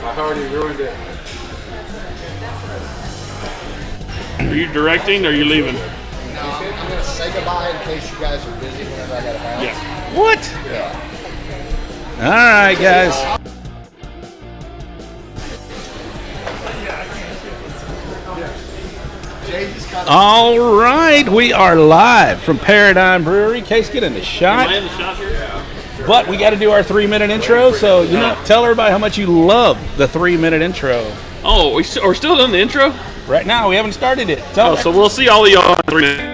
I've already ruined it. Are you directing or are you leaving? No, I'm going to say goodbye in case you guys are busy whenever I got to bounce. Yeah. What? Yeah. All right, guys. All right, we are live from Paradigm Brewery. Case, get in the shot. Am I in the shot here? Yeah. But we got to do our 3-minute intro, so tell everybody how much you love the 3-minute intro. Oh, we're still doing the intro? Right now, we haven't started it. So we'll see all of y'all in 3 minutes.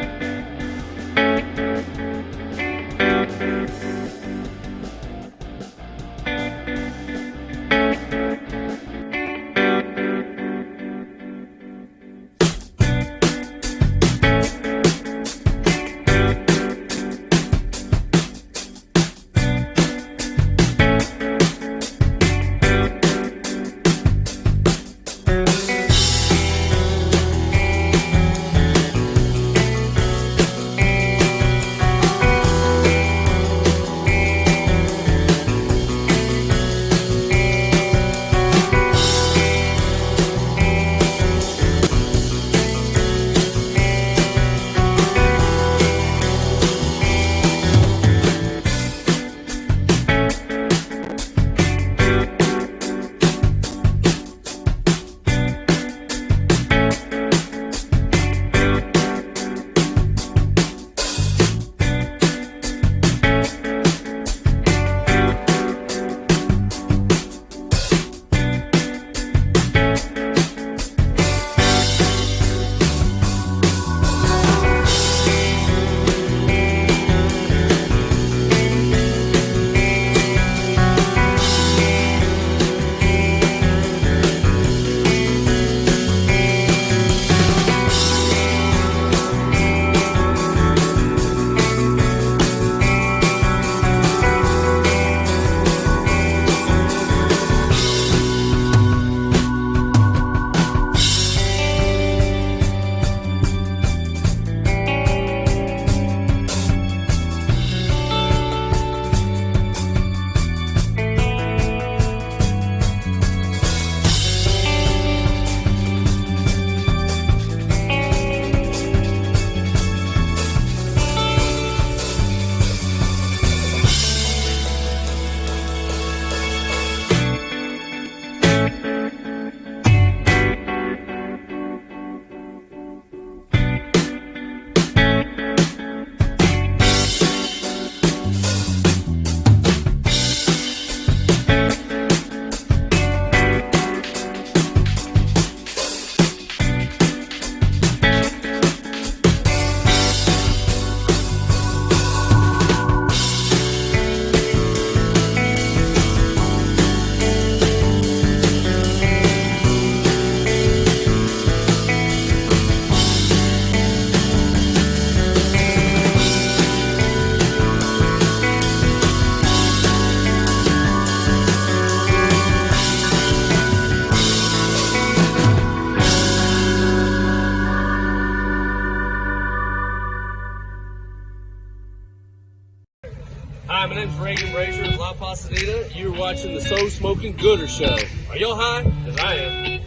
Hi, my name's Reagan Brazier of La Pasadena. You're watching the So Smokin Gooder Show. Are y'all high? Because I am.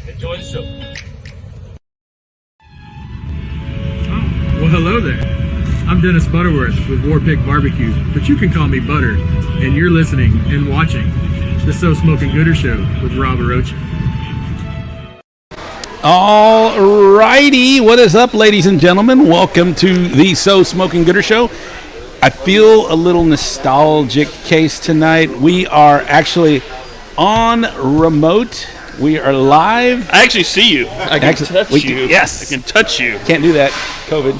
Enjoy the show. Well, hello there. I'm Dennis Butterworth with Warpig Barbecue, but you can call me Butter, and you're listening and watching the So Smokin Gooder Show with Rob Roach. All righty, what is up, ladies and gentlemen? Welcome to the So Smokin Gooder Show. I feel a little nostalgic, Case, tonight. We are actually on remote. We are live. I actually see you. I can touch you. Yes. I can touch you. Can't do that. COVID.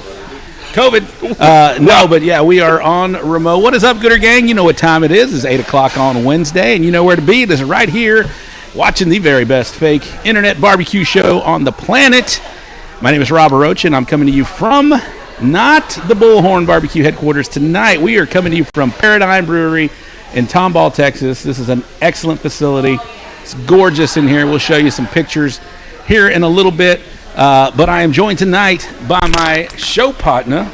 No, but yeah, we are on remote. What is up, Gooder Gang? You know what time it is. It's 8 o'clock on Wednesday, and you know where to be. It is right here, watching the very best fake internet barbecue show on the planet. My name is Rob Roach, and I'm coming to you from not the Bullhorn Barbecue headquarters tonight. We are coming to you from Paradigm Brewery in Tomball, Texas. This is an excellent facility. It's gorgeous in here. We'll show you some pictures here in a little bit. But I am joined tonight by my show partner.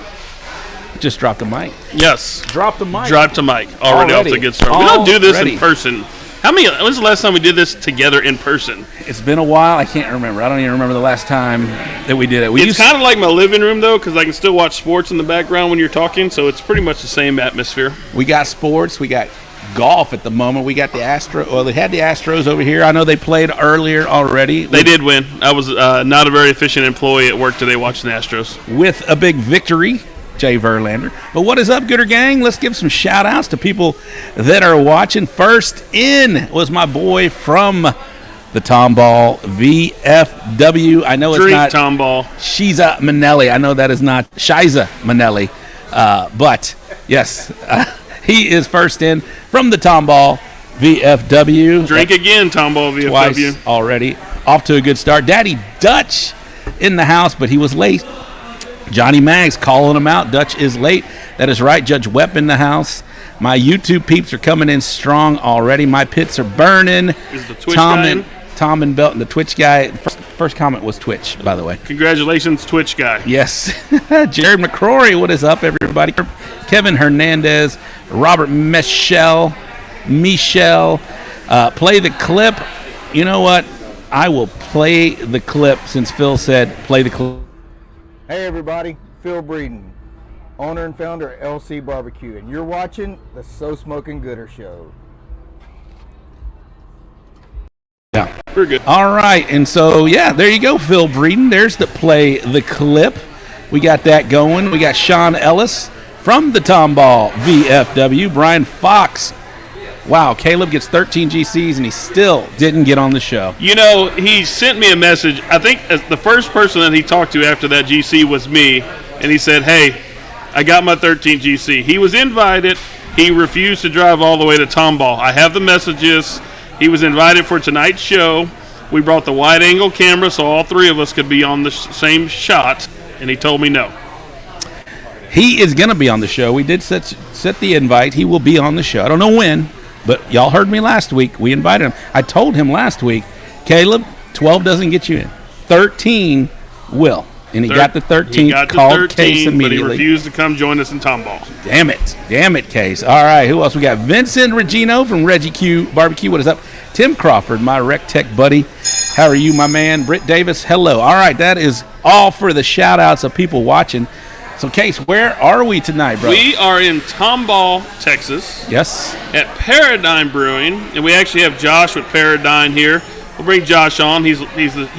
Just dropped the mic. Yes. Drop the mic. Drop the mic. Already off to get started. We don't do this in person. How When's the last time we did this together in person? It's been a while. I can't remember. I don't even remember the last time that we did it. It's kind of like my living room, though, because I can still watch sports in the background when you're talking, so it's pretty much the same atmosphere. We got sports. We got golf at the moment. We got the they had the Astros over here. I know they played earlier already. They did win. I was not a very efficient employee at work today watching the Astros. With a big victory, Jay Verlander. But what is up, Gooder Gang? Let's give some shout-outs to people that are watching. First in was my boy from the Tomball, VFW. I know it's not Tomball. Shiza Manelli. I know that is not Shiza Manelli. But, yes, he is first in from the Tomball, VFW. Drink again, Tomball, VFW. Twice already. Off to a good start. Daddy Dutch in the house, but he was late. Johnny Maggs calling him out. Dutch is late. That is right. Judge Webb in the house. My YouTube peeps are coming in strong already. My pits are burning. Is the Twitch guy in? Tom and Belton, the Twitch guy. First comment was Twitch, by the way. Congratulations, Twitch guy. Yes. Jared McCrory, what is up, everybody? Kevin Hernandez, Robert Michelle. Play the clip. You know what? I will play the clip since Phil said play the clip. Hey everybody, Phil Breeden, owner and founder of LC Barbecue, and you're watching the So Smokin' Gooder Show. Yeah, we're good. All right, and so yeah, there you go, Phil Breeden. There's the play the clip. We got that going. We got Sean Ellis from the Tomball VFW. Brian Fox. Wow, Caleb gets 13 GCs and he still didn't get on the show. You know, he sent me a message. I think the first person that he talked to after that GC was me, and he said, hey, I got my 13 GC. He was invited. He refused to drive all the way to Tomball. I have the messages. He was invited for tonight's show. We brought the wide-angle camera so all three of us could be on the same shot, and he told me no. He is going to be on the show. We did set the invite. He will be on the show. I don't know when. But y'all heard me last week. We invited him. I told him last week, Caleb, 12 doesn't get you in. 13 will. And he got the 13. He got called 13, Case immediately. But he refused to come join us in Tomball. Damn it, Case. All right, who else we got? Vincent Regino from Reggie Q Barbecue. What is up? Tim Crawford, my Rec Tech buddy. How are you, my man? Britt Davis, hello. All right, that is all for the shout-outs of people watching. So, Case, where are we tonight, bro? We are in Tomball, Texas. Yes. At Paradigm Brewing, and we actually have Josh with Paradigm here. We'll bring Josh on. He'll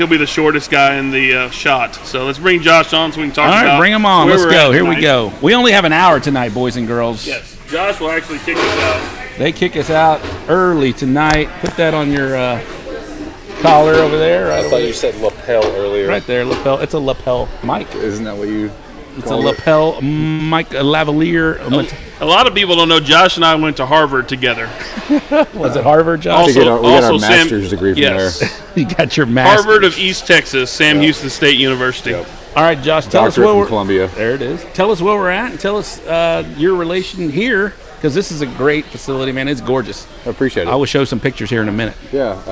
be the shortest guy in the shot. So let's bring Josh on so we can talk about. All right, bring him on. Let's go. Here we tonight. go. We only have an hour tonight, boys and girls. Yes. Josh will actually kick us out. They kick us out early tonight. Put that on your collar over there. Right I thought you said lapel earlier. Right there, lapel. It's a lapel mic. Isn't that what you? It's a lapel mic, a lavalier. A lot of people don't know Josh and I went to Harvard together. Was it Harvard, Josh? We got our master's degree from yes. there. You got your master's. Harvard of East Texas, Sam Houston State University. Yep. All right, Josh, tell us where we're Columbia. There it is. Tell us where we're at and tell us your relation here, because this is a great facility, man. It's gorgeous. I appreciate it. I will show some pictures here in a minute. Yeah.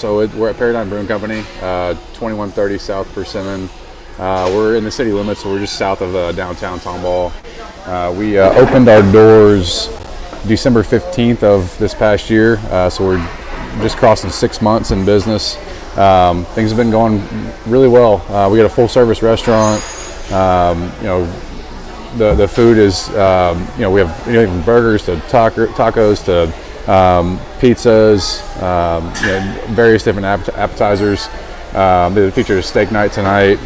We're at Paradigm Brewing Company, 2130 South Persimmon. We're in the city limits, so we're just south of downtown Tomball. We opened our doors December 15th of this past year, so we're just crossing 6 months in business. Things have been going really well. We got a full-service restaurant. The food is, we have from burgers to tacos to pizzas, various different appetizers. They feature a steak night tonight.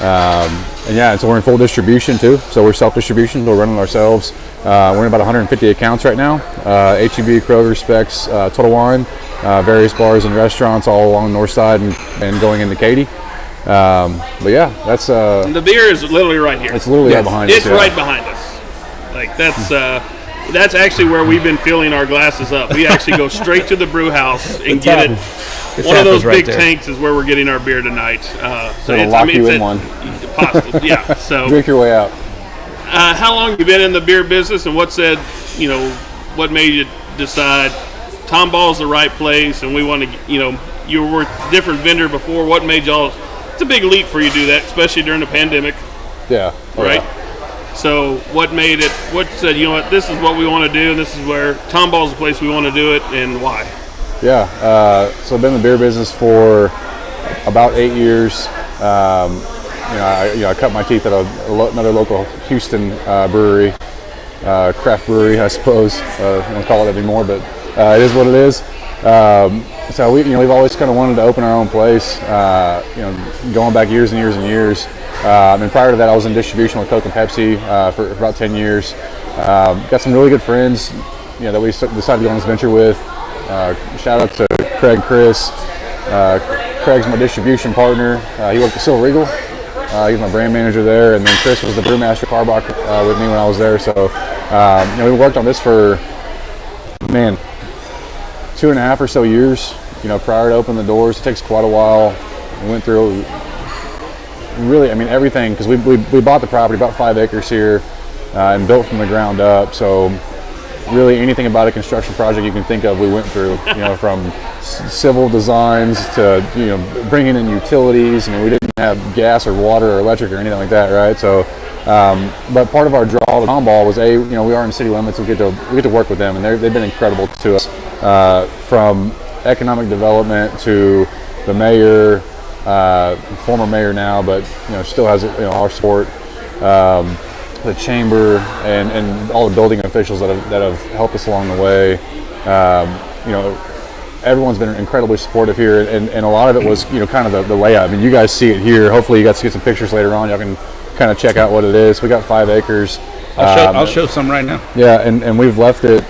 So we're in full distribution too. So we're self-distribution. We're running ourselves. We're in about 150 accounts right now. H-E-B, Kroger, Specs, Total Wine, various bars and restaurants all along the north side and going into Katy. That's And the beer is literally right here. It's literally right behind us. It's right behind us. Like that's actually where we've been filling our glasses up. We actually go straight to the brew house and get it. One of those big tanks is where we're getting our beer tonight. So it'll lock you in one. Possibly, yeah. So drink your way out. How long have you been in the beer business, and what made you decide Tomball's the right place, and we want to, you were with a different vendor before. What made y'all? It's a big leap for you to do that, especially during the pandemic. Yeah. Right. Yeah. So what made it? What said, this is what we want to do, and this is where Tomball's the place we want to do it, and why? Yeah. So I've been in the beer business for about 8 years. I cut my teeth at another local Houston brewery, craft brewery, I suppose. I don't call it anymore, but it is what it is. So we've always kind of wanted to open our own place. Going back years and years and years. And prior to that, I was in distribution with Coke and Pepsi for about 10 years. Got some really good friends, that we decided to go on this venture with. Shout out to Craig and Chris. Craig's my distribution partner. He worked at Silver Eagle. He's my brand manager there, and then Chris was the brewmaster Carbach with me when I was there. So, we worked on this for 2.5 or so years. Prior to opening the doors, it takes quite a while. We went through really, everything, because we bought the property, about 5 acres here, and built from the ground up. So, really, anything about a construction project you can think of, we went through. From civil designs to bringing in utilities. We didn't have gas or water or electric or anything like that, right? So, but part of our draw to Tomball was we are in city limits. We get to work with them, and they've been incredible to us. From economic development to the mayor, former mayor now, but still has our support. The chamber and all the building officials that have helped us along the way. Everyone's been incredibly supportive here, and a lot of it was kind of the layout. You guys see it here. Hopefully you guys get some pictures later on. Y'all can kind of check out what it is. We got 5 acres. I'll show some right now. Yeah, and we've left it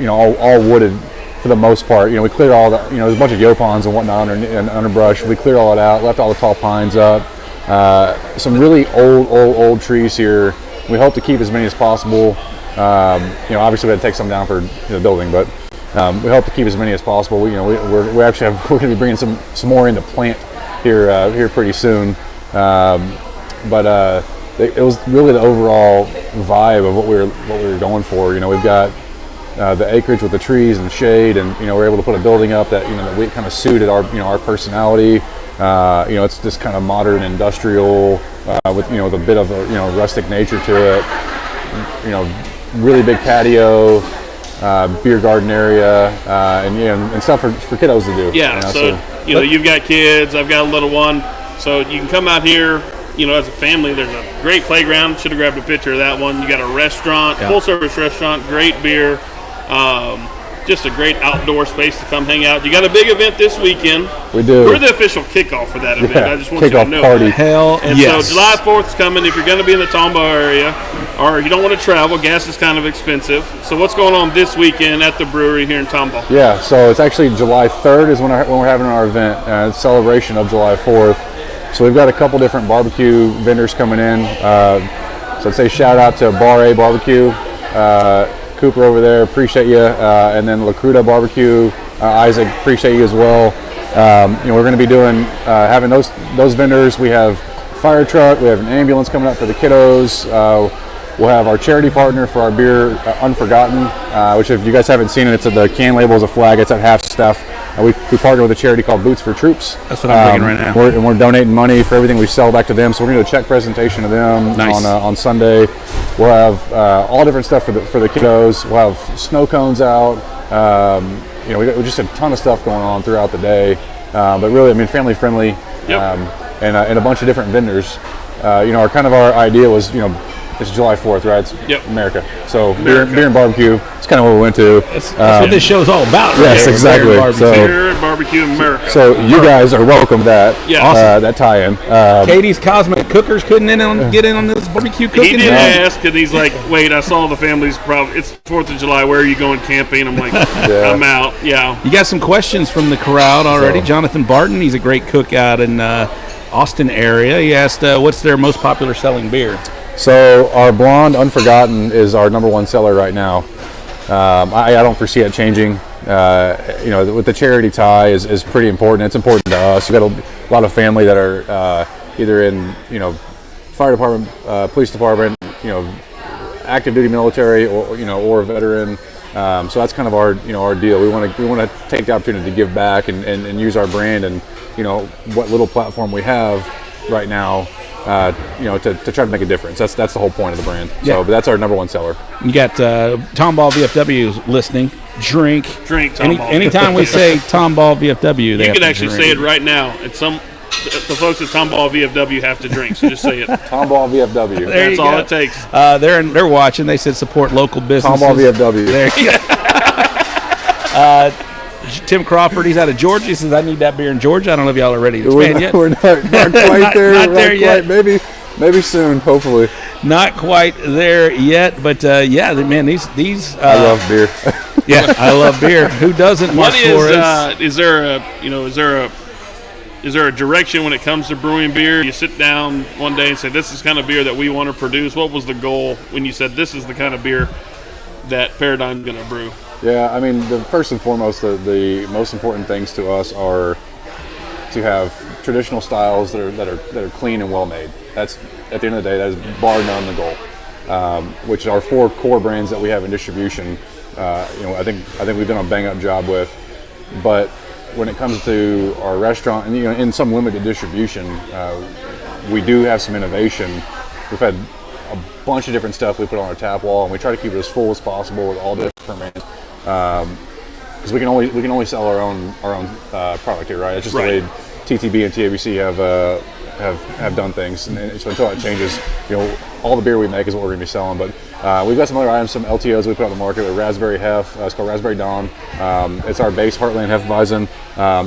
all wooded for the most part. We cleared all the there's a bunch of yopons and whatnot and underbrush. We cleared all it out, left all the tall pines up. Some really old trees here. We hope to keep as many as possible. Obviously we had to take some down for the building, but we hope to keep as many as possible. We're going to be bringing some more into plant here pretty soon. But it was really the overall vibe of what we were going for. We've got the acreage with the trees and the shade, and we're able to put a building up that that we kind of suited our personality. It's this kind of modern industrial with a bit of a rustic nature to it. Really big patio, beer garden area, and stuff for kiddos to do. Yeah. You've got kids. I've got a little one, so you can come out here. As a family, there's a great playground. Should have grabbed a picture of that one. You got a restaurant, full service restaurant, great beer. Just a great outdoor space to come hang out. You got a big event this weekend. We do. We're the official kickoff for that event. I just want you to know. Party. That. Hell and yes. So July 4th is coming. If you're going to be in the Tomball area, or you don't want to travel, gas is kind of expensive. So what's going on this weekend at the brewery here in Tomball? Yeah, so it's actually July 3rd is when we're having our event. It's celebration of July 4th. So we've got a couple different barbecue vendors coming in. So I'd say shout out to Bar A Barbecue. Cooper over there, appreciate you, and then La Cruda Barbecue, Isaac, appreciate you as well. We're going to be doing having those vendors. We have fire truck, we have an ambulance coming up for the kiddos. We'll have our charity partner for our beer, Unforgotten, which if you guys haven't seen it, it's the can label is a flag. It's at half staff. We partner with a charity called Boots for Troops. That's what I'm bringing right now. We're donating money for everything we sell back to them. So we're going to do a check presentation to them on Sunday. We'll have all different stuff for the kiddos. We'll have snow cones out. We got just a ton of stuff going on throughout the day. But really, family friendly, and a bunch of different vendors. Our idea was, it's July 4th, right? It's America. So beer and barbecue. It's kind of what we went to. That's what this show is all about. Right? Yes, exactly. Beer and barbecue in America. So you guys are welcome to that. Yeah. Awesome. That tie-in. Katie's Cosmic Cookers couldn't get in on this barbecue cooking. He did ask, and he's like, "Wait, I saw the family's problem. It's 4th of July. Where are you going camping?" I'm like, "I'm out." Yeah. You got some questions from the crowd already. Jonathan Barton, he's a great cook out in Austin area. He asked, "What's their most popular selling beer?" So our blonde Unforgotten is our #1 seller right now. I don't foresee it changing. With the charity tie is pretty important. It's important to us. We've got a lot of family that are either in fire department, police department, active duty military, or a veteran. So that's kind of our deal. We want to take the opportunity to give back and use our brand and what little platform we have right now. To try to make a difference. That's the whole point of the brand. Yeah. So, but that's our #1 seller. You got Tomball VFW listening. drink. Drink Tomball. Anytime we say Tomball VFW, they You have could to actually drink. say it right now. The folks at Tomball VFW have to drink, so just say it. Tomball VFW. There That's you all go. it takes. They're watching. They said support local businesses. Tomball VFW. There you go. Tim Crawford, he's out of Georgia. He says, I need that beer in Georgia. I don't know if y'all are ready to expand yet. We're not quite there. Not there yet. Maybe soon, hopefully. Not quite there yet, but man, these. I love beer. Yeah, I love beer. Who doesn't? What Mark Flores? is there a direction when it comes to brewing beer? You sit down one day and say, this is the kind of beer that we want to produce. What was the goal when you said this is the kind of beer that Paradigm's going to brew? Yeah, I mean, the first and foremost, the most important things to us are to have traditional styles that are clean and well made. That's, at the end of the day, that is bar none the goal. Which are 4 core brands that we have in distribution. I think we've done a bang up job with. But when it comes to our restaurant and in some limited distribution, we do have some innovation. We've had a bunch of different stuff we put on our tap wall, and we try to keep it as full as possible with all different brands. Because we can only sell our own product here, right? It's just the way TTB and TABC have done things, and so until that changes, all the beer we make is what we're going to be selling. But we've got some other items, some LTOs we put on the market with Raspberry Hef. It's called Raspberry Dawn. It's our base Heartland Hefeweizen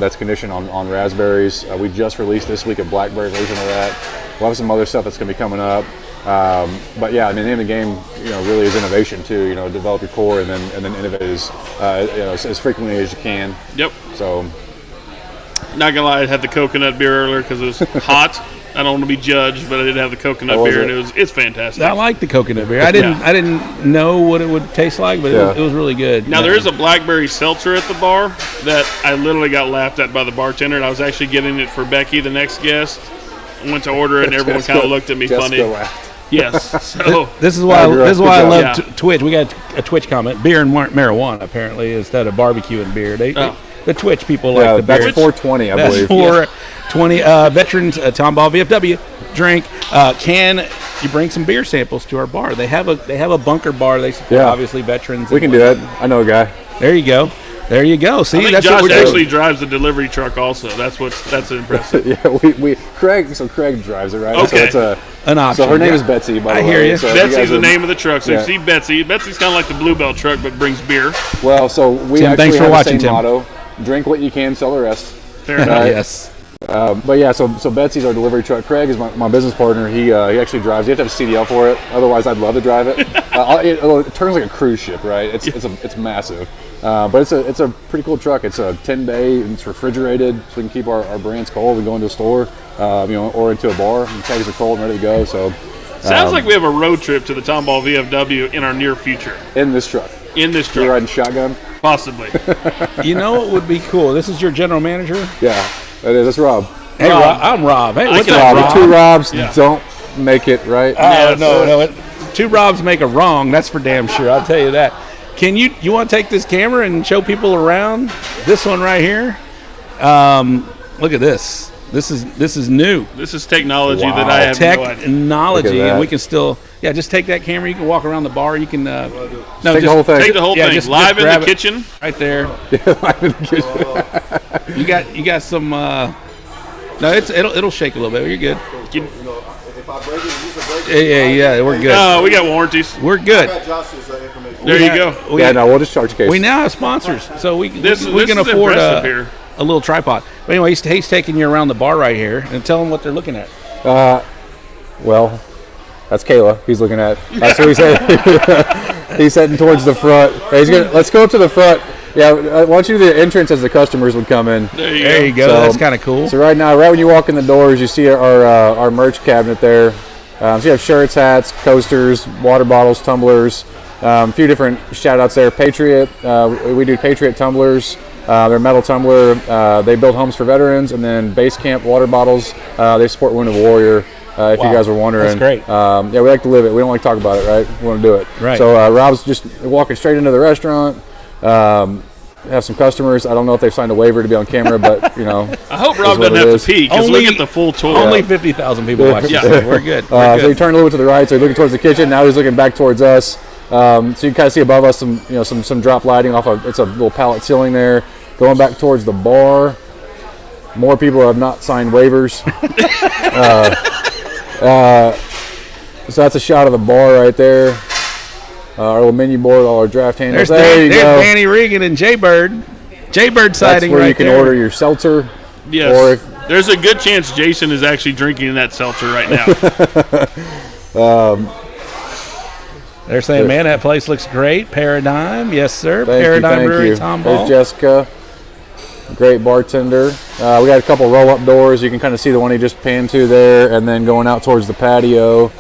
that's conditioned on raspberries. We just released this week a blackberry version of that. We'll have some other stuff that's going to be coming up. But yeah, I mean, the name of the game, really is innovation too. Develop your core and then innovate as frequently as you can. Yep. So, not gonna lie, I had the coconut beer earlier because it was hot. I don't want to be judged, but I did have the coconut beer, and it's fantastic. I like the coconut beer. I didn't know what it would taste like, but it was really good. Now there is a blackberry seltzer at the bar that I literally got laughed at by the bartender, and I was actually getting it for Becky, the next guest. I went to order it, and everyone kind of looked at me funny. Laughed. Yes. So this is why I love Twitch. We got a Twitch comment: beer and marijuana apparently instead of barbecue and beer. The Twitch people like the beer. That's 420, I believe. That's 420 veterans Tomball VFW drink. Can you bring some beer samples to our bar? They have a bunker bar. They support obviously veterans. We can do that. I know a guy. There you go. There you go. See, I think that's Josh what we're actually doing. drives the delivery truck also. That's impressive. Yeah, Craig drives it, right? Okay. So an option. So her name is Betsy, by the way. I hear you. So Betsy's the name of the truck. So you see Betsy. Betsy's kind of like the Bluebell truck, but brings beer. Well, so we Tim, actually thanks for have watching, the same Tim. motto: drink what you can, sell the rest. Fair enough. Yes. But yeah, so Betsy's our delivery truck. Craig is my business partner. He actually drives. You have to have a CDL for it. Otherwise, I'd love to drive it. It turns like a cruise ship, right? It's massive. But it's a pretty cool truck. It's a 10-bay. It's refrigerated, so we can keep our brands cold and go into a store, or into a bar. And kegs are cold and ready to go. So sounds like we have a road trip to the Tomball VFW in our near future. in this truck, You're riding shotgun. Possibly. You know what would be cool? This is your general manager? Yeah, that is. That's Rob. Hey, Rob. I'm Rob. Hey, what's up, Rob. Rob? The 2 Robs don't make it right. No. 2 Robs make a wrong. That's for damn sure. I'll tell you that. Can you want to take this camera and show people around this one right here? Look at this. This is new. This is technology that I have no idea. Technology, and we can still just take that camera. You can walk around the bar. You can Take the whole thing. Take the whole thing. Just Live in grab the it kitchen. right there. Live in the kitchen. You got some. No, it'll shake a little bit. You're good. If I break it, you can break it. Yeah. We're good. Oh, we got warranties. We're good. I got Josh's information. There you go. We'll just charge a case. We now have sponsors, so we can This afford impressive here. a little tripod. But anyway, he's taking you around the bar right here and tell them what they're looking at. Well, that's Kayla. He's looking at. That's what he said. He's heading towards the front. Let's go up to the front. Yeah, I want you to the entrance as the customers would come in. There you go. So, that's kind of cool. So right now, right when you walk in the doors, you see our merch cabinet there. So you have shirts, hats, coasters, water bottles, tumblers, a few different shout outs there. Patriot, we do Patriot tumblers. They're metal tumbler. They build homes for veterans, and then Base Camp water bottles. They support Wounded Warrior. If you guys were wondering. That's great. We like to live it. We don't like to talk about it, right? We want to do it. Right. So Rob's just walking straight into the restaurant. Have some customers. I don't know if they've signed a waiver to be on camera, but I hope Rob doesn't have to pee because we get the full tour. Only 50,000 people watch this. Yeah. We're good. So you turn a little bit to the right, so you're looking towards the kitchen. Now he's looking back towards us. So you can kind of see above us some drop lighting off of, it's a little pallet ceiling there. Going back towards the bar, more people have not signed waivers. So that's a shot of the bar right there. Our little menu board, all our draft handles. There you go. There's Danny Regan and Jaybird. Jaybird sighting That's where right you can there. order your seltzer. Yes. Or if, there's a good chance Jason is actually drinking that seltzer right now. They're saying, man, that place looks great. Paradigm, yes, sir. thank Paradigm you. Brewery, Tomball. There's Jessica, great bartender. We got a couple roll-up doors. You can kind of see the one he just panned to there, and then going out towards the patio.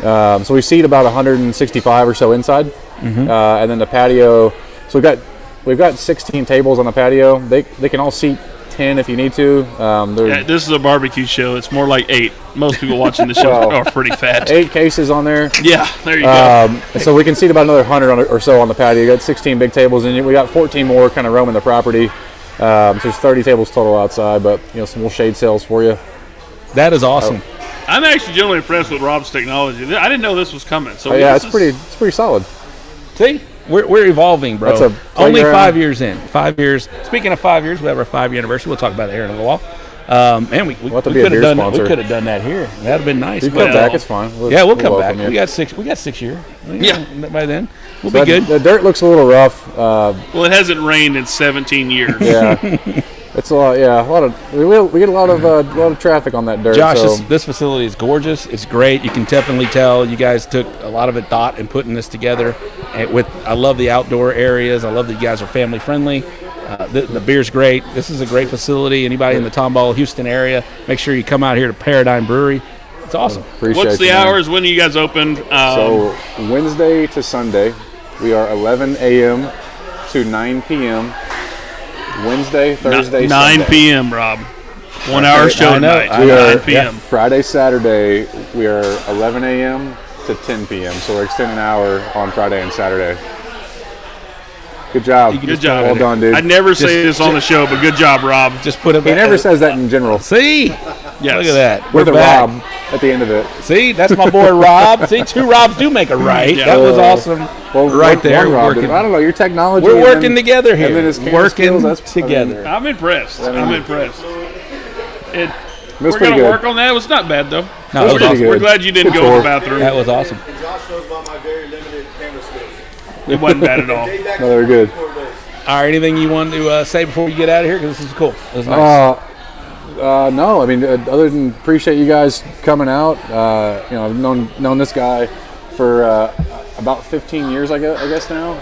So we seat about 165 or so inside, and then the patio. So we've got 16 tables on the patio. They can all seat 10 if you need to. Yeah, this is a barbecue show. It's more like 8. Most people watching the show are pretty fat. 8 cases on there. Yeah, there you go. So we can seat about another 100 or so on the patio. You got 16 big tables, and we got 14 more kind of roaming the property. So there's 30 tables total outside, but some little shade sails for you. That is awesome. I'm actually generally impressed with Rob's technology. I didn't know this was coming. So Yeah, it's pretty solid. See? We're evolving, bro. That's a Only playground. 5 years in. 5 years. Speaking of 5 years, we have our 5-year anniversary. We'll talk about it here in a little while. Man, we We'll have to could be a have beer done sponsor. We could have done that here. That'd have been nice. You but, come back, it's fine. We'll come back. welcome you. We got 6 years. Yeah. By then, we'll So be good. The dirt looks a little rough. Well, it hasn't rained in 17 years. Yeah, it's a lot. Yeah, we get a lot of traffic on that dirt. Josh, so. this facility is gorgeous. It's great. You can definitely tell you guys took a lot of thought in putting this together. And I love the outdoor areas. I love that you guys are family friendly. The beer's great. This is a great facility. Anybody in the Tomball, Houston area, make sure you come out here to Paradigm Brewery. It's awesome. Appreciate What's the you, man. hours? When are you guys open? So Wednesday to Sunday, we are 11 a.m. to 9 p.m. Wednesday, Thursday, 9 Sunday. p.m., Rob. 1 hour show I know. tonight. We are 9 p.m. Friday, Saturday, we are 11 a.m. to 10 p.m. So we're extending an hour on Friday and Saturday. Good job. Good job. Well done, dude. I'd never say this on the show, but good job, Rob. Just put it. He never says that in general. See, Yes. look at that. With We're a back. Rob at the end of it. See, that's my boy Rob. See, 2 Robs do make a right. Yeah. That was awesome. Well, right there. one Rob Working. did. I don't know, your technology. We're and working then- together here. And then his camera Working skills, that's, together. I'm impressed. I'm impressed. It was We're pretty going to good. work on that. It was not bad, though. No, it was pretty awesome. good. We're glad you didn't Good go to tour. the bathroom. That was awesome. Josh knows about my very limited camera skills. It wasn't bad at all. No, they're good. All right, anything you want to say before you get out of here? Because this is cool. It was nice. No, I mean, other than appreciate you guys coming out. I've known this guy for about 15 years, I guess now.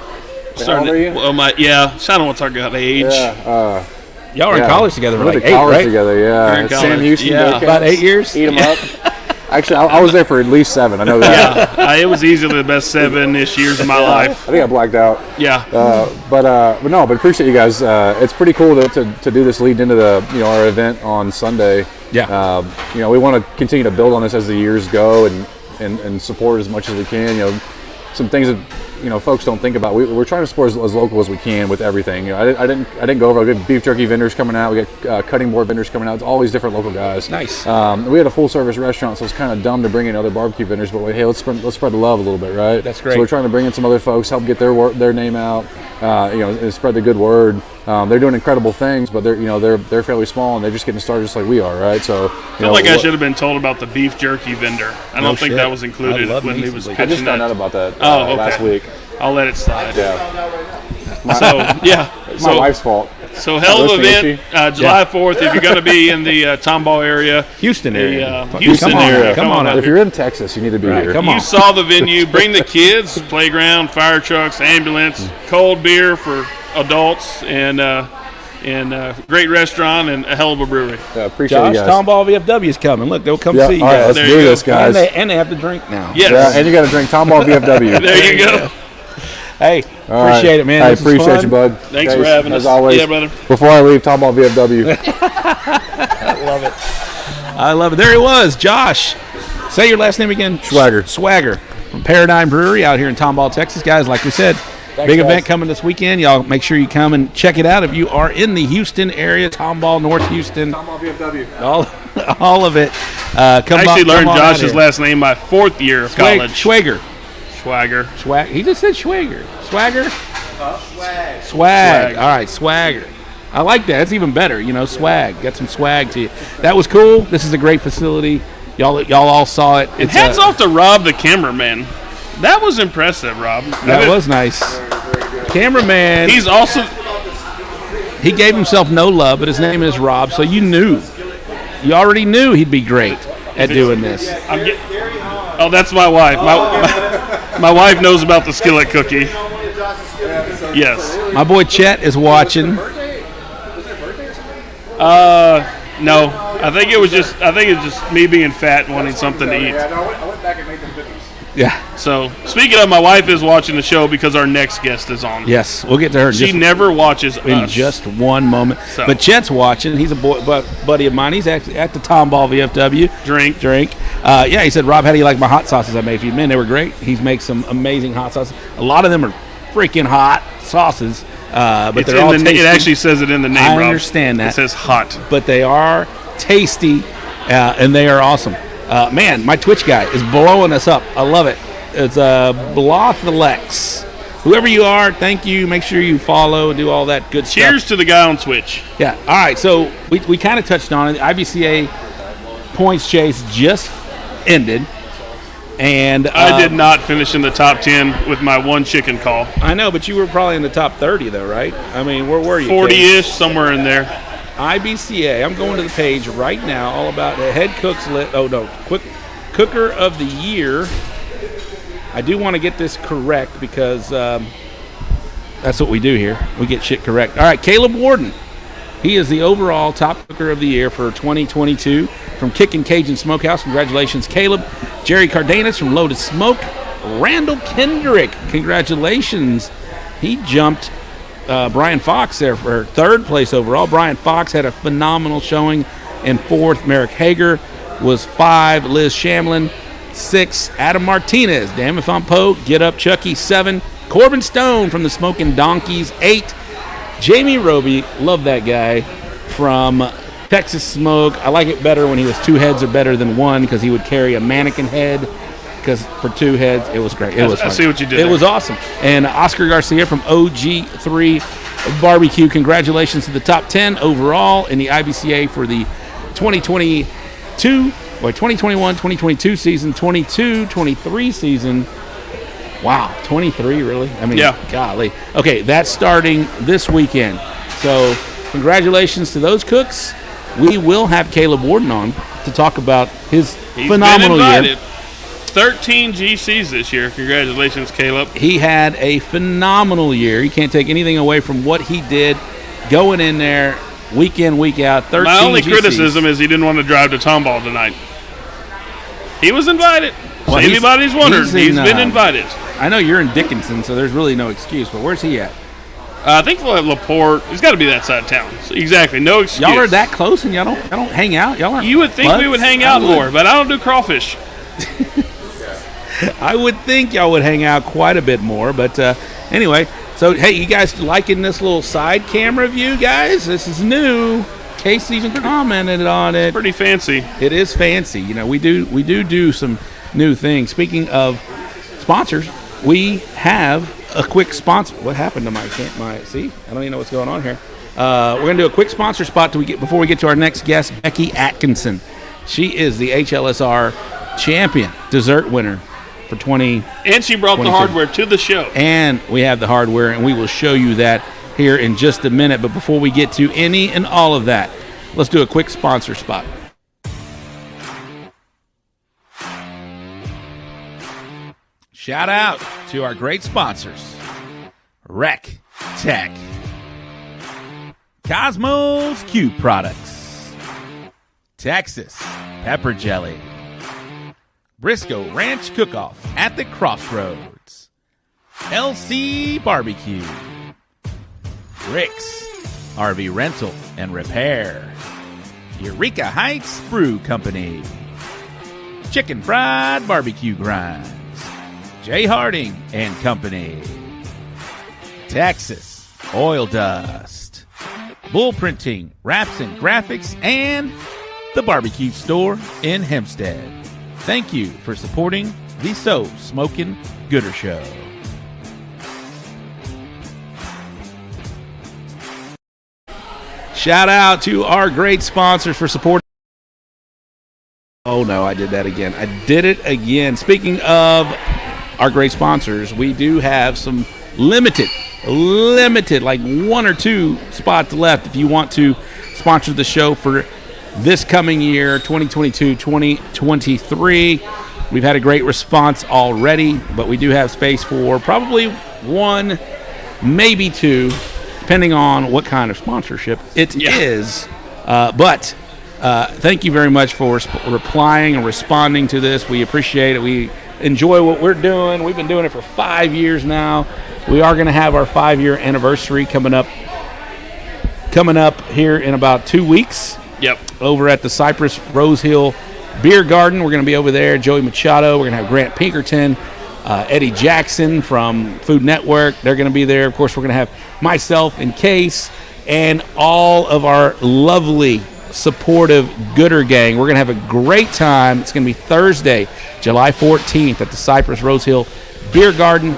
How old are you? Well, I don't want to talk about age. Yeah, Y'all were in college together for we went like to 8, college right? together. We were Yeah, in at Sam college. Houston. Yeah. Daycare. About 8 years. Eat them up. Actually, I was there for at least 7. I know that. Yeah, it was easily the best 7-ish years of my life. I think I blacked out. Yeah. But appreciate you guys. It's pretty cool to do this leading into the our event on Sunday. Yeah. We want to continue to build on this as the years go and support as much as we can. Some things that folks don't think about. We're trying to support as local as we can with everything. I didn't go over. We got beef jerky vendors coming out. We got cutting board vendors coming out. It's all these different local guys. Nice. We had a full service restaurant, so it's kind of dumb to bring in other barbecue vendors. But hey, let's spread the love a little bit, right? That's great. So we're trying to bring in some other folks, help get their name out. And spread the good word. They're doing incredible things, but they're fairly small and they're just getting started just like we are, right? So I feel like I should have been told about the beef jerky vendor. I don't think shit. that was included I love when me he some was beef. I just pitching found that. out about that Oh, okay. last week. I'll let it slide. Yeah, So yeah. it's my wife's fault. So hell of an Listening, event, July 4th. If you're going to be in the Tomball area, Houston area. Houston Come on, area, come on out. If you're in Texas, you need to be here. come you on. saw the venue. Bring the kids, playground, fire trucks, ambulance, cold beer for adults, and great restaurant and a hell of a brewery. Yeah, appreciate Josh, you guys. Tomball VFW is coming. Look, they'll come Yeah, see you all right, guys. let's There do you go. this, guys. And they have to drink now. Yes. Yeah, and you got to drink Tomball VFW. There you go. Hey, All right. appreciate it, man. I This was appreciate fun. you, bud. Thanks Guys, for having us. As always. Yeah, brother. Before I leave, Tomball VFW. I love it. There he was, Josh. Say your last name again. Swagger. Swagger from Paradigm Brewery out here in Tomball, Texas. Guys, like we said, big event coming this weekend. Y'all make sure you come and check it out if you are in the Houston area, Tomball, North Houston. Tomball VFW. All of it. I actually learned Josh's last name my 4th year of college. Schwager. Swagger. He just said Swagger. Swagger? Swag. All right, Swagger. I like that. That's even better. Swag. Got some swag to you. That was cool. This is a great facility. Y'all all saw it. And hats off to Rob, the cameraman. That was impressive, Rob. That was nice. Cameraman. He's also. He gave himself no love, but his name is Rob, so you knew. You already knew he'd be great at doing this. Oh, that's my wife. My wife knows about the skillet cookie. Yes. My boy Chet is watching. No. I think it was just me being fat and wanting something to eat. Yeah, no, I went back and made them cookies. Yeah. So, speaking of, my wife is watching the show because our next guest is on. Yes, we'll get to her. She never watches in us. just one moment. So. But Chet's watching. He's a buddy of mine. He's actually at the Tomball VFW. Drink. Yeah, he said, Rob, how do you like my hot sauces I made for you? Man, they were great. He makes some amazing hot sauces. A lot of them are freaking hot sauces, but they're all tasty. It actually says it in the name, Rob. I understand that. It says hot. But they are tasty, and they are awesome. Man, my Twitch guy is blowing us up. I love it. It's Blothalex. Whoever you are, thank you. Make sure you follow, do all that good stuff. Cheers to the guy on Twitch. Yeah. All right. So we kind of touched on it. The IBCA points chase just ended, and I did not finish in the top 10 with my one chicken call. I know, but you were probably in the top 30 though, right? I mean, where were you? 40-ish, somewhere in there. IBCA. I'm going to the page right now. All about the head cook's list. Oh no, cooker of the year. I do want to get this correct because that's what we do here. We get shit correct. All right, Caleb Warden. He is the overall top cooker of the year for 2022 from Kickin' Cajun Smokehouse. Congratulations, Caleb. Jerry Cardenas from Loaded Smoke. Randall Kendrick. Congratulations. He jumped Brian Fox there for third place overall. Brian Fox had a phenomenal showing in fourth. Merrick Hager was 5. Liz Shamlin 6. Adam Martinez, damn if I'm Poe, Get Up Chucky 7. Corbin Stone from the Smokin' Donkeys 8. Jamie Roby, love that guy, from Texas Smoke. I like it better when he was 2 heads are better than 1 because he would carry a mannequin head. Because for 2 heads, it was great. It was fun. I see what you did. It was awesome. And Oscar Garcia from OG3 Barbecue. Congratulations to the top 10 overall in the IBCA for the 2021-2022 season, 22-23 season. Wow, 23 really? I mean, yeah. Golly. Okay, that's starting this weekend. So congratulations to those cooks. We will have Caleb Warden on to talk about his phenomenal year. 13 GCs this year. Congratulations, Caleb. He had a phenomenal year. You can't take anything away from what he did going in there week in, week out. 13 My only GCs. criticism is he didn't want to drive to Tomball tonight. He was invited. Well, if anybody's wondering, he's been invited. I know you're in Dickinson, so there's really no excuse, but where's he at? I think LaPorte. He's got to be that side of town. So exactly, no excuse. Y'all are that close and y'all don't hang out? Y'all aren't. You would think we would hang out more, but I don't do crawfish. I would think y'all would hang out quite a bit more, but anyway. So, hey, you guys liking this little side camera view, guys? This is new. Case even commented on it. Pretty fancy. It is fancy. You know, we do some new things. Speaking of sponsors, we have a quick sponsor. What happened to my see? I don't even know what's going on here. We're going to do a quick sponsor spot before we get to our next guest, Becky Atkinson. She is the HLSR Champion Dessert winner for 20. And she brought the hardware to the show. And we have the hardware, and we will show you that here in just a minute. But before we get to any and all of that, let's do a quick sponsor spot. Shout out to our great sponsors, Rec Tech, Cosmos Q Products, Texas Pepper Jelly, Briscoe Ranch Cook-Off at the Crossroads, LC Barbecue, Rick's RV Rental and Repair, Eureka Heights Brew Company, Chicken Fried Barbecue Grinds, Jay Harding and Company, Texas Oil Dust, Bull Printing, Wraps and Graphics, and the Barbecue Store in Hempstead. Thank you for supporting the So Smokin' Gooder Show. Shout out to our great sponsors for supporting. Oh no, I did that again. I did it again. Speaking of our great sponsors, we do have some limited, like 1 or 2 spots left if you want to sponsor the show for this coming year, 2022-2023. We've had a great response already, but we do have space for probably 1, maybe 2, depending on what kind of sponsorship it is. But thank you very much for replying and responding to this. We appreciate it. We enjoy what we're doing. We've been doing it for 5 years now. We are going to have our 5-year anniversary coming up here in about 2 weeks. Yep. Over at the Cypress Rose Hill Beer Garden. We're going to be over there. Joey Machado. We're going to have Grant Pinkerton, Eddie Jackson from Food Network. They're going to be there. Of course, we're going to have myself and Case and all of our lovely, supportive Gooder gang. We're going to have a great time. It's going to be Thursday, July 14th at the Cypress Rose Hill Beer Garden.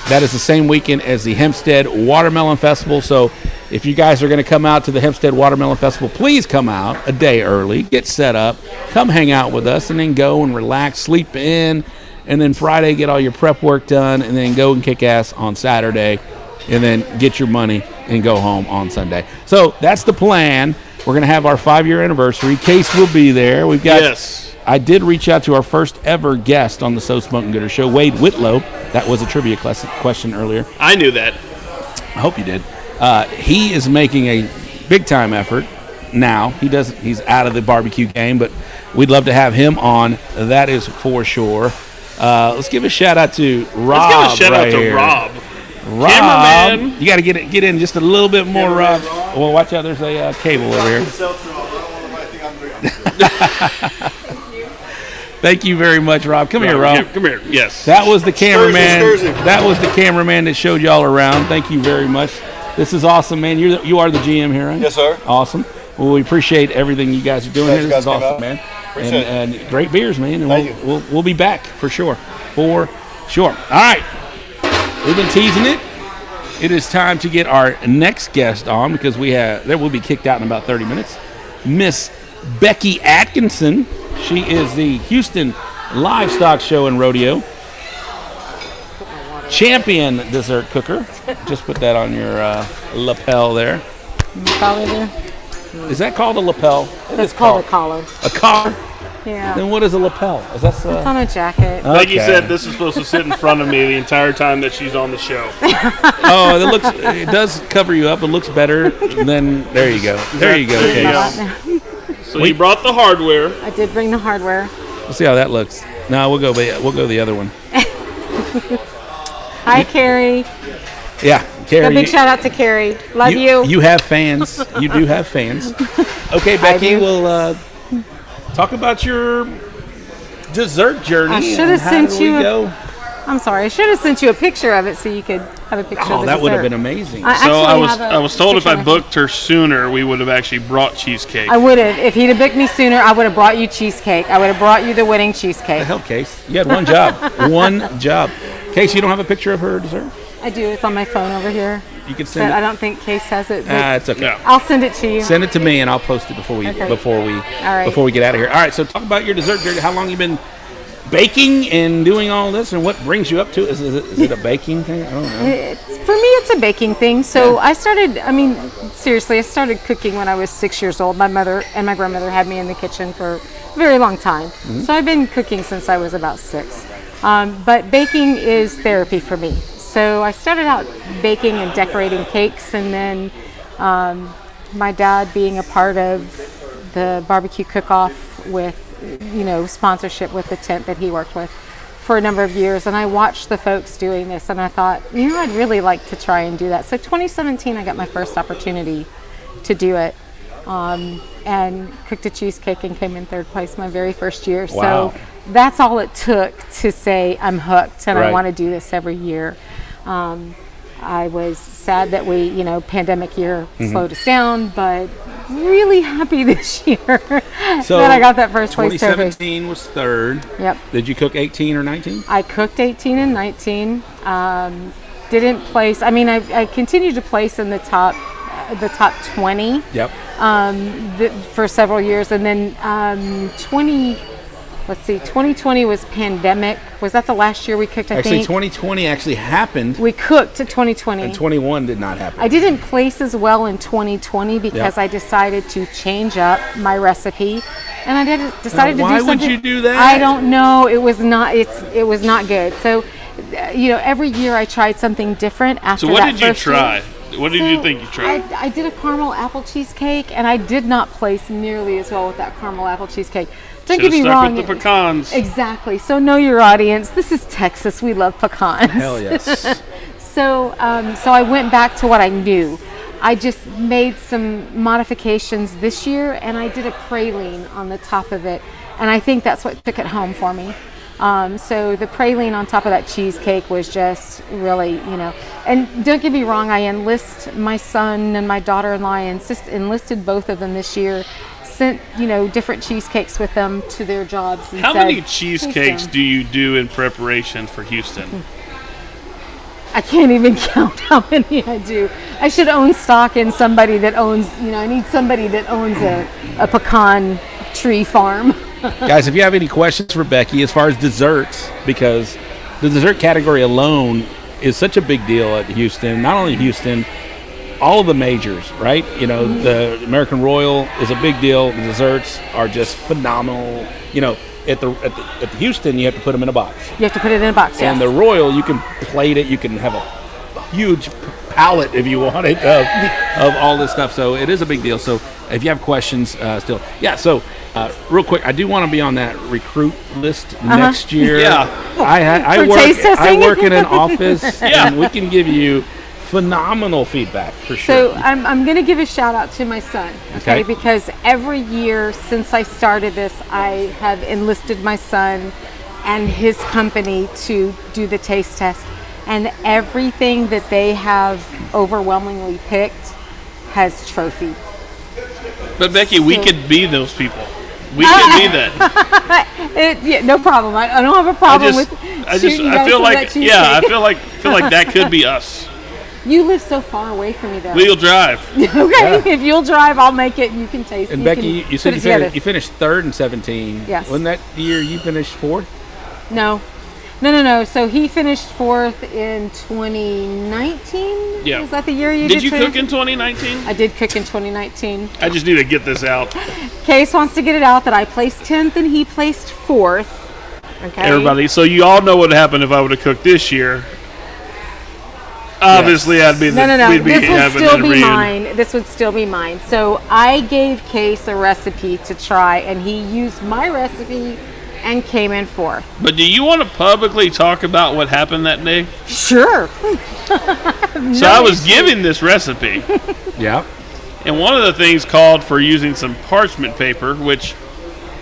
That is the same weekend as the Hempstead Watermelon Festival. So if you guys are going to come out to the Hempstead Watermelon Festival, please come out a day early, get set up, come hang out with us, and then go and relax, sleep in, and then Friday get all your prep work done, and then go and kick ass on Saturday, and then get your money and go home on Sunday. So that's the plan. We're going to have our 5-year anniversary. Case will be there. We've got. Yes. I did reach out to our first ever guest on the So Smokin' Gooder Show, Wade Whitlow. That was a trivia question earlier. I knew that. I hope you did. He is making a big-time effort now. He's out of the barbecue game, but we'd love to have him on. That is for sure. Let's give a shout-out to Rob. Let's give a shout-out to Rob. Rob, cameraman. You got to get in just a little bit more, Rob. Well, watch out. There's a cable over here. Thank you very much, Rob. Come here, Rob. Come here. Yes. That was the cameraman. That was the cameraman that showed y'all around. Thank you very much. This is awesome, man. You are the GM here, right? Yes, sir. Awesome. Well, we appreciate everything you guys are doing here. This is awesome, man. Appreciate and great beers, man. And Thank you. We'll be back for sure. For sure. All right. We've been teasing it. It is time to get our next guest on because they will be kicked out in about 30 minutes. Miss Becky Atkinson. She is the Houston Livestock Show and Rodeo champion dessert cooker. Just put that on your lapel there. Is that called a lapel? It's called a collar. A collar? Yeah. Then what is a lapel? Is that It's on a jacket. Becky said this is supposed to sit in front of me the entire time that she's on the show. Oh, it does cover you up. It looks better. Then there you go. There you go. Okay. So you brought the hardware. I did bring the hardware. We'll see how that looks. No, we'll go the other one. Hi, Carrie. Yeah, Carrie. A big shout out to Carrie. Love you. You have fans. You do have fans. Okay, Becky, we'll talk about your dessert journey. I should have sent you. I'm sorry. I should have sent you a picture of it so you could have a picture of the that dessert. would have been amazing. I was told if I booked her sooner, we would have actually brought cheesecake. I would have. If he'd have booked me sooner, I would have brought you cheesecake. I would have brought you the winning cheesecake. The hell, Case? You had one job. One job. Case, you don't have a picture of her dessert? I do. It's on my phone over here. You can send it. I don't think Case has it. It's okay. No. I'll send it to you. Send it to me, and I'll post it before we get out of here. All right. So talk about your dessert journey. How long you been baking and doing all this, and what brings you up to it? Is it a baking thing? I don't know. For me, it's a baking thing. So I started. Seriously, I started cooking when I was 6 years old. My mother and my grandmother had me in the kitchen for a very long time. Mm-hmm. So I've been cooking since I was about 6. But baking is therapy for me. So I started out baking and decorating cakes, and then my dad being a part of the barbecue cook-off with, sponsorship with the tent that he worked with for a number of years. And I watched the folks doing this, and I thought, I'd really like to try and do that. So 2017, I got my first opportunity to do it. And cooked a cheesecake and came in 3rd place my very first year. Wow. So that's all it took to say I'm hooked and I want to do this every year. I was sad that we, pandemic year slowed us down, but really happy this year So that I got that first place trophy. 2017 was third. Yep. Did you cook 18 or 19? I cooked 18 and 19. Didn't place. I mean, I continued to place in the top 20. Yep. For several years, and then 2020 was pandemic. Was that the last year we cooked? I think 2020 actually happened. We cooked to 2020. And 21 did not happen. I didn't place as well in 2020 because I decided to change up my recipe, and I decided to do something. Why would you do that? I don't know. It was not good. So, every year I tried something different after that. So what did you try? Year. What did you think you tried? I did a caramel apple cheesecake, and I did not place nearly as well with that caramel apple cheesecake. Don't get me wrong. With the pecans. Exactly. So know your audience. This is Texas. We love pecans. Hell yes. So I went back to what I knew. I just made some modifications this year, and I did a praline on the top of it, and I think that's what took it home for me. So the praline on top of that cheesecake was just really, and don't get me wrong, I enlist my son and my daughter-in-law. I enlisted both of them this year, sent, different cheesecakes with them to their jobs. And How said, many cheesecakes do you do in preparation for Houston? I can't even count how many I do. I should own stock in somebody that owns, I need somebody that owns a pecan tree farm. Guys, if you have any questions for Becky as far as desserts, because the dessert category alone is such a big deal at Houston, not only Houston, all of the majors, right? The American Royal is a big deal. The desserts are just phenomenal. At the Houston, you have to put them in a box. You have to put it in a box, yes. And the Royal, you can plate it. You can have a huge palette if you want it of all this stuff. So it is a big deal. So if you have questions still. Yeah, so real quick, I do want to be on that recruit list next year. Yeah. I work in an office, and we can give you phenomenal feedback for sure. So I'm going to give a shout out to my son, okay? Because every year since I started this, I have enlisted my son and his company to do the taste test. And everything that they have overwhelmingly picked has trophy. But Becky, we could be those people. We could be that. No problem. I don't have a problem with shooting I feel like that cheesecake. I feel like that could be us. You live so far away from me, though. We'll drive. Okay, if you'll drive, I'll make it. You can taste it. And Becky, you said you finished third in 17. Yes. Wasn't that year you finished fourth? No. So he finished fourth in 2019. Yeah. Was that the year you did? Did you cook in 2019? I did cook in 2019. I just need to get this out. Case wants to get it out that I placed 10th and he placed 4th. Okay. Everybody, so you all know what happened if I would have cooked this year. Obviously, yes. I'd be No. we'd be this would having still a be reunion. mine. This would still be mine. So I gave Case a recipe to try, and he used my recipe and came in 4th. But do you want to publicly talk about what happened that day? Sure. So I was given this recipe. Yeah. And one of the things called for using some parchment paper, which,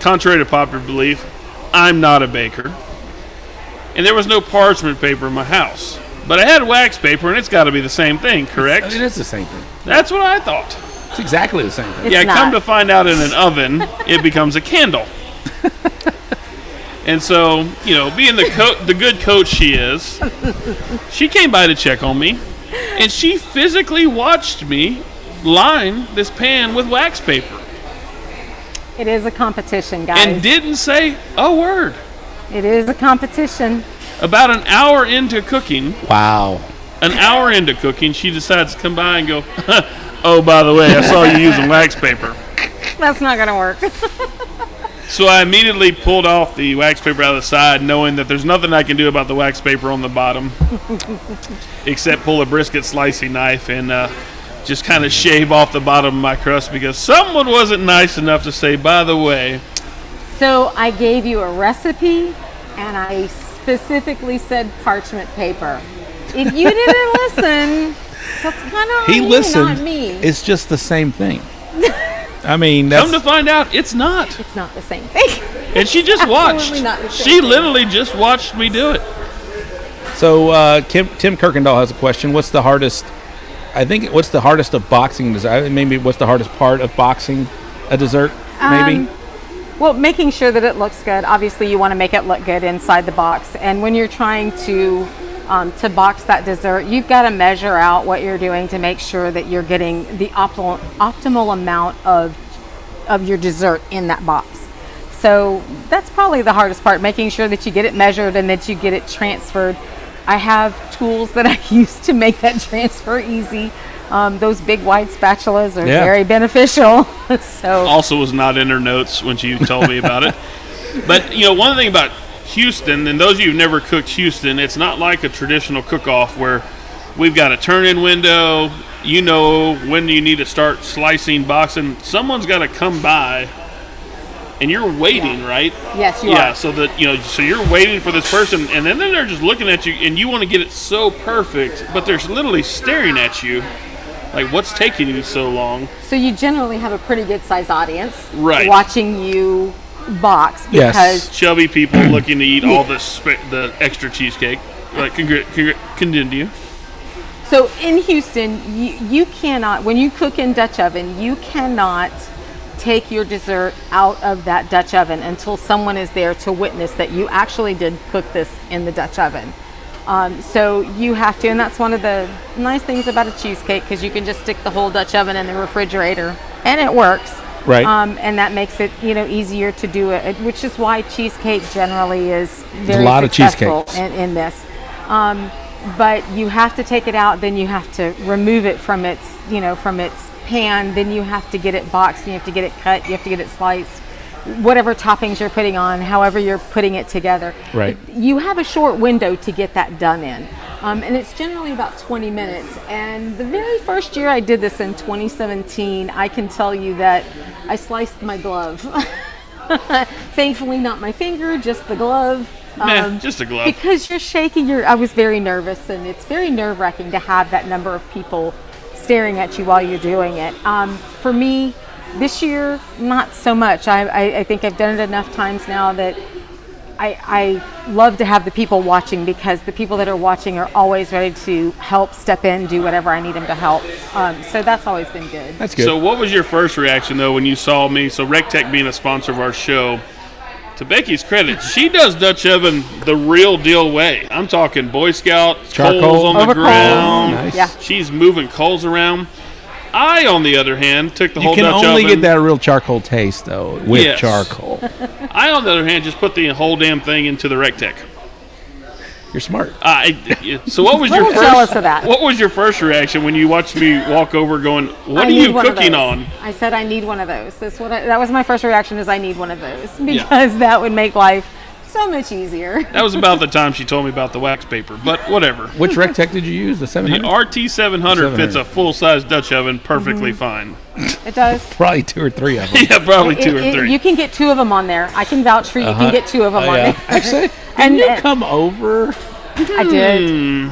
contrary to popular belief, I'm not a baker. And there was no parchment paper in my house. But I had wax paper, and it's got to be the same thing, correct? It is the same thing. That's what I thought. It's exactly the same thing. It's not. Come to find out, in an oven, it becomes a candle. And so, being the good coach she is, she came by to check on me, and she physically watched me line this pan with wax paper. It is a competition, guys. And didn't say a word. It is a competition. About an hour into cooking, Wow. She decides to come by and go, oh, by the way, I saw you using wax paper. That's not going to work. So I immediately pulled off the wax paper out of the side, knowing that there's nothing I can do about the wax paper on the bottom except pull a brisket slicing knife and just kind of shave off the bottom of my crust because someone wasn't nice enough to say, by the way. So I gave you a recipe, and I specifically said parchment paper. If you didn't listen, that's kind of He listened. not me. It's just the same thing. I mean, that's Come to find out, it's not. It's not the same thing. And she just watched. Absolutely not the same She thing. literally just watched me do it. So Tim Kirkendall has a question. What's the hardest I think what's the hardest of boxing dessert? Maybe what's the hardest part of boxing a dessert? Maybe. Well, making sure that it looks good. Obviously, you want to make it look good inside the box. And when you're trying to box that dessert, you've got to measure out what you're doing to make sure that you're getting the optimal amount of your dessert in that box. So that's probably the hardest part, making sure that you get it measured and that you get it transferred. I have tools that I use to make that transfer easy. Those big wide spatulas are very beneficial. So also was not in her notes when she told me about it. But, you know, one thing about Houston, and those of you who've never cooked Houston, it's not like a traditional cook-off where we've got a turn-in window. You know when you need to start slicing, boxing. Someone's got to come by. And you're waiting, right? Yes, you are. Yeah, so that so you're waiting for this person, and then they're just looking at you, and you want to get it so perfect, but they're literally staring at you, like, what's taking you so long? So you generally have a pretty good sized audience, right, watching you box because chubby people looking to eat all the extra cheesecake, like continue. So in Houston, you cannot, when you cook in Dutch oven, you cannot take your dessert out of that Dutch oven until someone is there to witness that you actually did cook this in the Dutch oven. So you have to, and that's one of the nice things about a cheesecake, because you can just stick the whole Dutch oven in the refrigerator and it works. Right. And that makes it, easier to do it, which is why cheesecake generally is very successful in this. But you have to take it out, then you have to remove it from its pan, then you have to get it boxed, you have to get it cut, you have to get it sliced, whatever toppings you're putting on, however you're putting it together. Right. You have a short window to get that done in. And it's generally about 20 minutes. And the very first year I did this in 2017, I can tell you that I sliced my glove. Thankfully not my finger, just the glove. Just a glove. Because you're shaking I was very nervous, and it's very nerve-wracking to have that number of people staring at you while you're doing it. For me, this year, not so much. I think I've done it enough times now that I love to have the people watching, because the people that are watching are always ready to help, step in, do whatever I need them to help. So that's always been good. That's good. So what was your first reaction, though, when you saw me? So RecTech being a sponsor of our show, to Becky's credit, she does Dutch oven the real deal way. I'm talking Boy Scout, charcoal coals on the ground. Nice. Yeah. She's moving coals around. I, on the other hand, took the whole Dutch oven. You can only get that real charcoal taste, though, with charcoal. I, on the other hand, just put the whole damn thing into the RecTech. You're smart. So what was your first? Jealous of that. What was your first reaction when you watched me walk over, going, "What are you cooking on?" I said, "I need one of those." That was my first reaction. Is I need one of those, because that would make life so much easier. That was about the time she told me about the wax paper, but whatever. Which RecTech did you use? The 700? The RT700 fits a full-size Dutch oven perfectly fine. It does. Probably 2 or 3 of them. Yeah, probably two or three. You can get 2 of them on there. I can vouch for you. You can get 2 of them on there. Actually, can you come over? I did.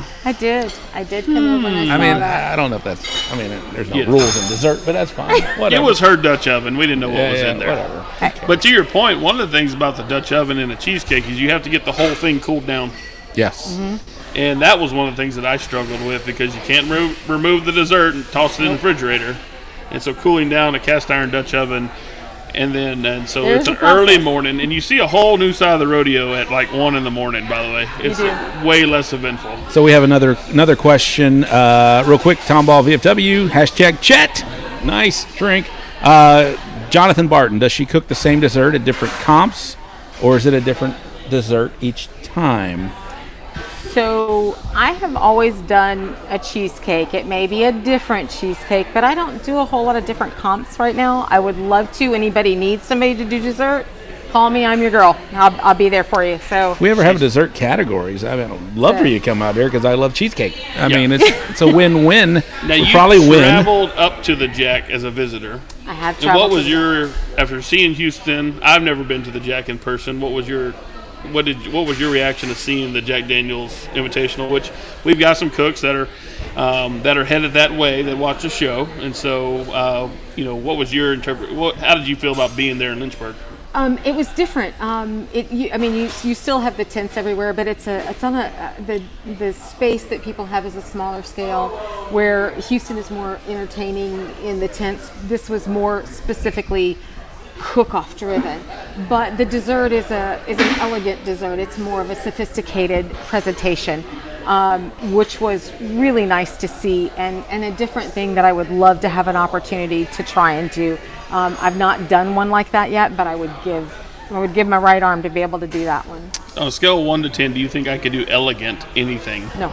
I did come over and I saw that. I don't know if that's. There's no rules in dessert, but that's fine. Whatever. It was her Dutch oven. We didn't know what was in there. Whatever. Okay. But to your point, one of the things about the Dutch oven in a cheesecake is you have to get the whole thing cooled down. Yes. Mm-hmm. And that was one of the things that I struggled with, because you can't remove the dessert and toss it in the refrigerator. And so cooling down a cast iron Dutch oven, so it's an early morning, and you see a whole new side of the rodeo at like 1 in the morning, by the way. It's way less eventful. So we have another question, real quick. Tomball VFW, #chat. Nice drink. Jonathan Barton, does she cook the same dessert at different comps, or is it a different dessert each time? So I have always done a cheesecake. It may be a different cheesecake, but I don't do a whole lot of different comps right now. I would love to. Anybody needs somebody to do dessert, call me. I'm your girl. I'll be there for you. So if we ever have dessert categories, I'd love for you to come out here, because I love cheesecake. I mean, it's a win-win. Now, you traveled up to the Jack as a visitor. I have traveled. And what was after seeing Houston, I've never been to the Jack in person, what was your reaction to seeing the Jack Daniel's Invitational, which we've got some cooks that are headed that way, that watch the show, and so what was your how did you feel about being there in Lynchburg? It was different. You still have the tents everywhere, but it's on the space that people have is a smaller scale. where Houston is more entertaining in the tents, this was more specifically cook-off driven. But the dessert is an elegant dessert. It's more of a sophisticated presentation, which was really nice to see, and a different thing that I would love to have an opportunity to try and do. I've not done one like that yet, but I would give my right arm to be able to do that one. On a scale of 1 to 10, do you think I could do elegant anything? No.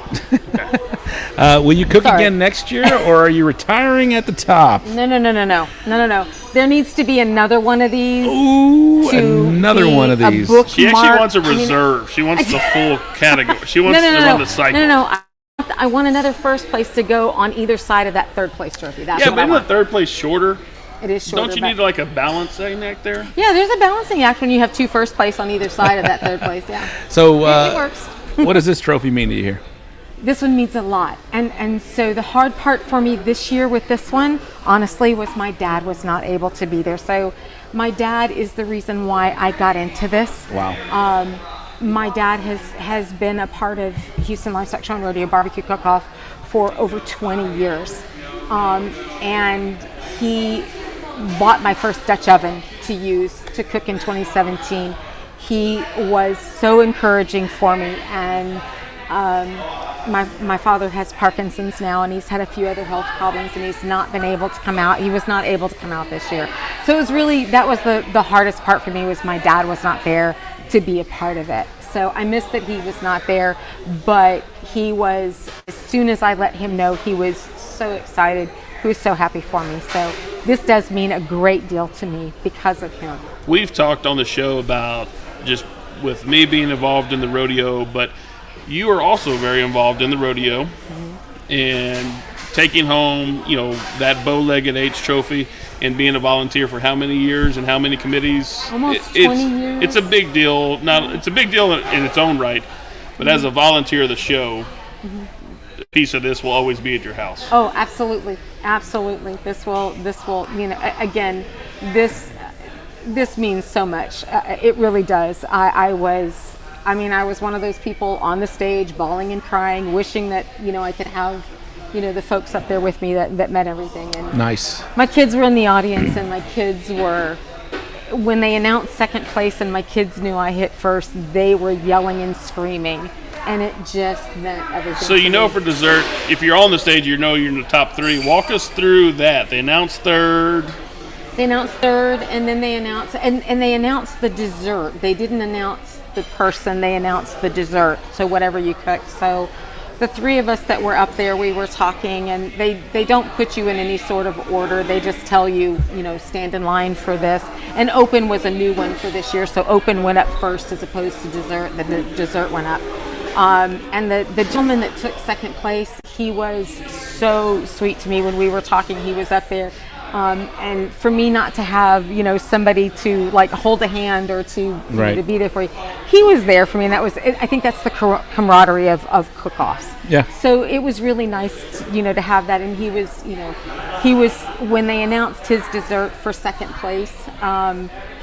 Will you cook again next year, or are you retiring at the top? No. There needs to be another one of these. Ooh, another one of these. She actually wants a reserve. She wants the full category. She wants to run the cycle. No. I want another first place to go on either side of that third place trophy. That's what but I isn't want. the third place shorter? It is shorter. Don't you need like a balancing act there? Yeah, there's a balancing act when you have 2 first place on either side of that third place. Yeah. So it works. What does this trophy mean to you here? This one means a lot, and so the hard part for me this year with this one, honestly, was my dad was not able to be there. So my dad is the reason why I got into this. Wow. My dad has been a part of Houston Livestock Show and Rodeo Barbecue Cook-Off for over 20 years, and he bought my first Dutch oven to use to cook in 2017. He was so encouraging for me, and my father has Parkinson's now, and he's had a few other health problems, and he's not been able to come out. He was not able to come out this year. So it was really, that was the hardest part for me, was my dad was not there to be a part of it. So I missed that he was not there, but he was, as soon as I let him know, he was so excited. He was so happy for me. So this does mean a great deal to me because of him. We've talked on the show about just with me being involved in the rodeo, but you are also very involved in the rodeo and taking home, that bow-legged H trophy and being a volunteer for how many years and how many committees? Almost 20 years. It's a big deal. It's a big deal in its own right, but as a volunteer of the show, a piece of this will always be at your house. Oh, absolutely. This will, again, this means so much. It really does. I was one of those people on the stage bawling and crying, wishing that, I could have, the folks up there with me that met everything. And nice. My kids were in the audience, and my kids were, when they announced second place and my kids knew I hit first, they were yelling and screaming. And it just meant everything. So for dessert, if you're on the stage, you're in the top 3. Walk us through that. They announced third. And then they announced, and they announced the dessert. They didn't announce the person, they announced the dessert. So whatever you cooked. So the 3 of us that were up there, we were talking, and they don't put you in any sort of order. They just tell you, stand in line for this. And open was a new one for this year. So open went up first as opposed to dessert. The dessert went up. And the gentleman that took second place, he was so sweet to me when we were talking. He was up there. And for me not to have, somebody to like hold a hand or to, to be there for you, he was there for me. And I think that's the camaraderie of cook-offs. Yeah. So it was really nice, to have that. And he was, when they announced his dessert for second place,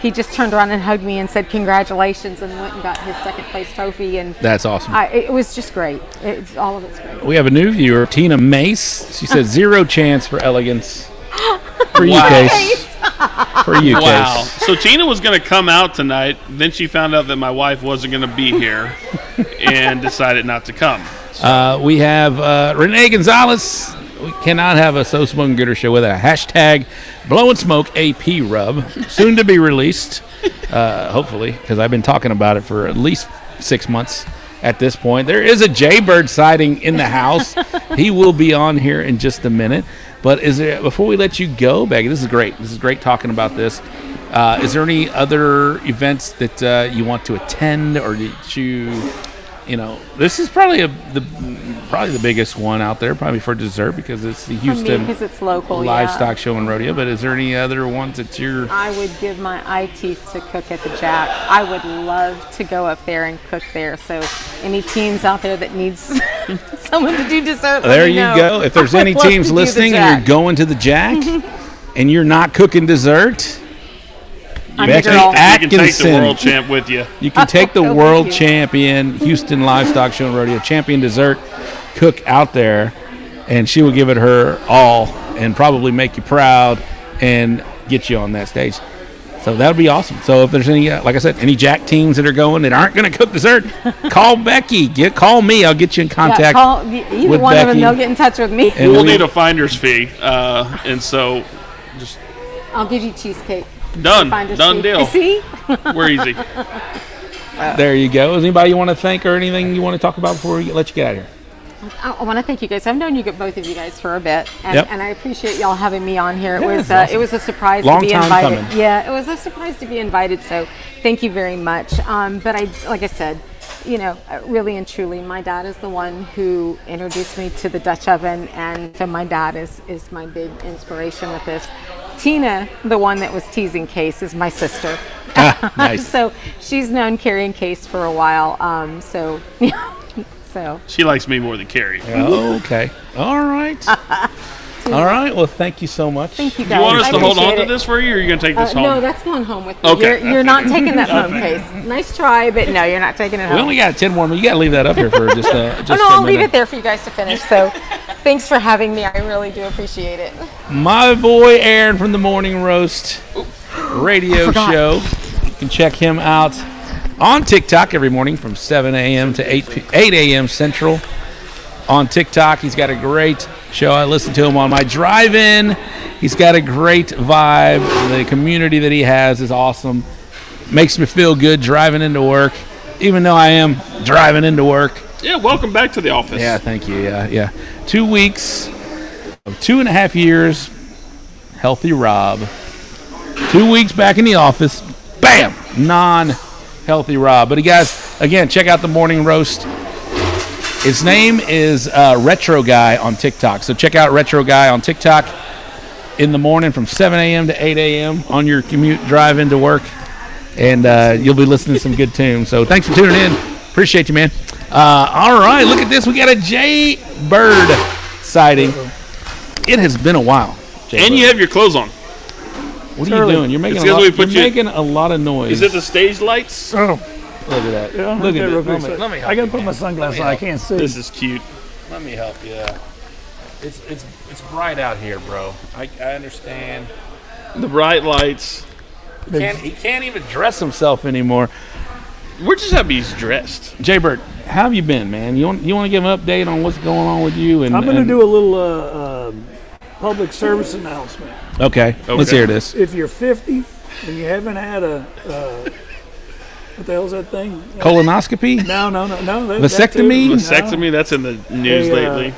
he just turned around and hugged me and said congratulations, and went and got his second place trophy. And that's awesome. It was just great. All of it's great. We have a new viewer, Tina Mace. She said 0 chance for elegance. For you, Case. For you, Case. Wow. So Tina was going to come out tonight. Then she found out that my wife wasn't going to be here and decided not to come. We have Renee Gonzalez. We cannot have a So Smokin' Gooder show with a hashtag Blow and Smoke AP rub. Soon to be released, hopefully, because I've been talking about it for at least 6 months at this point. There is a Jaybird sighting in the house. He will be on here in just a minute. But before we let you go, Becky, this is great. This is great talking about this. Is there any other events that you want to attend, or did you this is probably the biggest one out there, probably for dessert, because it's the Houston because it's local, livestock show and rodeo. But is there any other ones that you're? I would give my eye teeth to cook at the Jack. I would love to go up there and cook there. So any teams out there that needs someone to do dessert, there you go. If there's any teams listening and you're going to the Jack and you're not cooking dessert, Becky Atkinson. You can take the world champ with you. You can take the world champion, Houston Livestock Show and Rodeo champion dessert cook out there and she will give it her all and probably make you proud and get you on that stage. So that'll be awesome. So if there's any, like I said, any Jack teams that are going that aren't going to cook dessert, call Becky. Call me. I'll get you in contact. Either with one of Becky. them. They'll get in touch with me. We'll need a finder's fee, and so just I'll give you cheesecake. done Fee. deal. See? We're easy. There you go. Is anybody you want to thank or anything you want to talk about before we let you get out of here? I want to thank you guys. I've known both of you guys for a bit, and, Yep. and I appreciate y'all having me on here. Yeah, It was a surprise Long to be time invited. coming. Yeah, it was a surprise to be invited. So thank you very much. But like I said, really and truly, my dad is the one who introduced me to the Dutch oven, and so my dad is my big inspiration with this. Tina, the one that was teasing Case, is my sister. Nice. So she's known Carrie and Case for a while. So She likes me more than Carrie. Okay. All right. All right. Well, thank you so much. thank you Do guys. you want us I to hold on appreciate to it. this for you, or are you going to take this home? No, that's going home with me. Okay. You're not taking that home, Case. Nice try, but no, you're not taking it home. We only got 10 more minutes. You got to leave that up here for just oh, a no, I'll leave minute. it there for you guys to finish. So thanks for having me. I really do appreciate it. My boy Aaron from the Morning Roast radio show. You can check him out on TikTok every morning from 7 a.m. to 8 a.m. Central. On TikTok, he's got a great show. I listen to him on my drive-in. He's got a great vibe. The community that he has is awesome. Makes me feel good driving into work, even though I am driving into work. Yeah, welcome back to the office. Yeah, thank you. Yeah. 2 weeks of 2.5 years, healthy Rob. 2 weeks back in the office, bam, non-healthy Rob. But you guys, again, check out the Morning Roast. His name is Retro Guy on TikTok. So check out Retro Guy on TikTok in the morning from 7 a.m. to 8 a.m. on your commute drive into work. And you'll be listening to some good tunes. So thanks for tuning in. Appreciate you, man. All right, look at this. We got a Jay Bird sighting. It has been a while. And you have your clothes on. What are you doing? You're making It's a 'cause lot. we put You're you- making a lot of noise. Is it the stage lights? Oh, Look at that. yeah. Look at real it. quick. Let me I got to put my sunglasses on. I can't see. This is cute. Let me help you. It's bright out here, bro. I understand. The bright lights. He can't even dress himself anymore. We're just happy he's dressed. Jay Bird, how have you been, man? You want to give an update on what's going on with you? And I'm going to do a little public service announcement. Okay, let's hear this. If you're 50 and you haven't had a what the hell's that thing? Colonoscopy? No. Vasectomy? Vasectomy, that's in the news lately.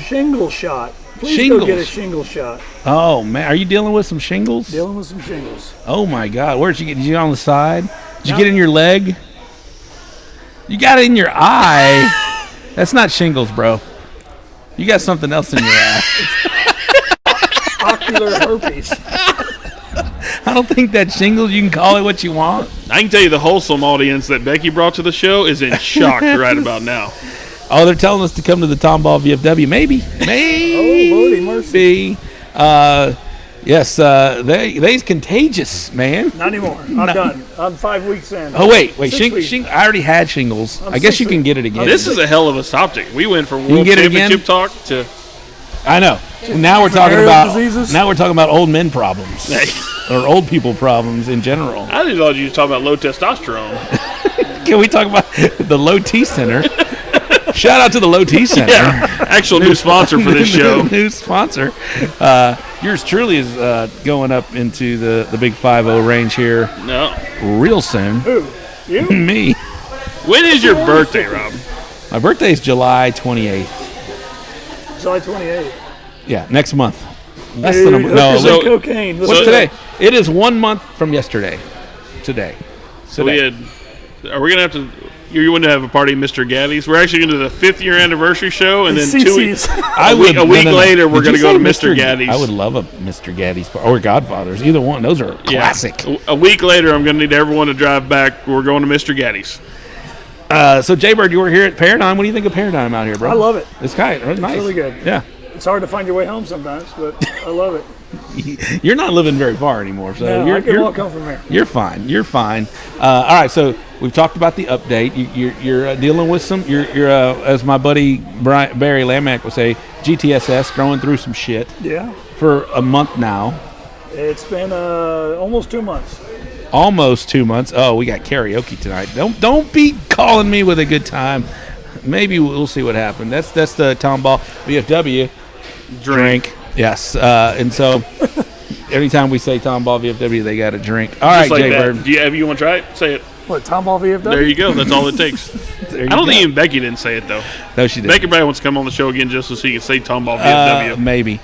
Shingle shot. Please Shingles. go get a shingle shot. Oh man, are you dealing with some shingles? Dealing with some shingles. Oh my God, where'd you get? Did you get on the side? Did you get in your leg? You got it in your eye. That's not shingles, bro. You got something else in your eye. Ocular herpes. I don't think that's shingles. You can call it what you want. I can tell you the wholesome audience that Becky brought to the show is in shock right about now. Oh, they're telling us to come to the Tomball VFW. Maybe. Oh, Lordy mercy. Yes, they's contagious, man. Not anymore. I'm done. I'm 5 weeks in. Oh, wait. 6 weeks. I already had shingles. I guess you can get it again. This is a hell of a topic. We went from can World get it again? Championship talk to... I know. Now we're talking Venereal about diseases? now we're talking about old men problems or old people problems in general. I didn't know you were talking about low testosterone. Can we talk about the Low T Center? Shout out to the Low T Center. Actual new sponsor for this show. New sponsor. Yours truly is going up into the Big 5-0 range here No. real soon. Who? You? Me. When is your birthday, Rob? My birthday is July 28th. July 28th. Yeah, next month. Less Dude, than a no. so- cocaine. What's today? It is 1 month from yesterday. Today. So we had... Are we going to have to... You want to have a party at Mr. Gaddy's? We're actually going to do the 5th year anniversary show, and then 2 weeks... A week later, we're going to go to Mr. Gaddy's. I would love a Mr. Gaddy's or Godfather's. Either one. Those are classic. Yeah. A week later, I'm going to need everyone to drive back. We're going to Mr. Gaddy's. So, Jay Bird, you were here at Paradigm. What do you think of Paradigm out here, bro? I love it. It's kind of nice. Really good. Yeah. It's hard to find your way home sometimes, but I love it. You're not living very far anymore, so No, I can walk home from here. You're fine. You're fine. All right, so we've talked about the update. You're dealing with some. You're as my buddy Barry Lamack would say, GTSS, going through some shit. Yeah. For a month now. It's been almost 2 months. Almost 2 months. Oh, we got karaoke tonight. Don't be calling me with a good time. Maybe we'll see what happens. That's the Tomball VFW drink. Yes, and so anytime we say Tomball VFW, they got a drink. All right, like Jay Bird. Do you want to try it? Say it. What, Tomball VFW? There you go. That's all it takes. I don't think even Becky didn't say it, though. No, she didn't. Becky probably wants to come on the show again just so she can say Tomball VFW. Maybe.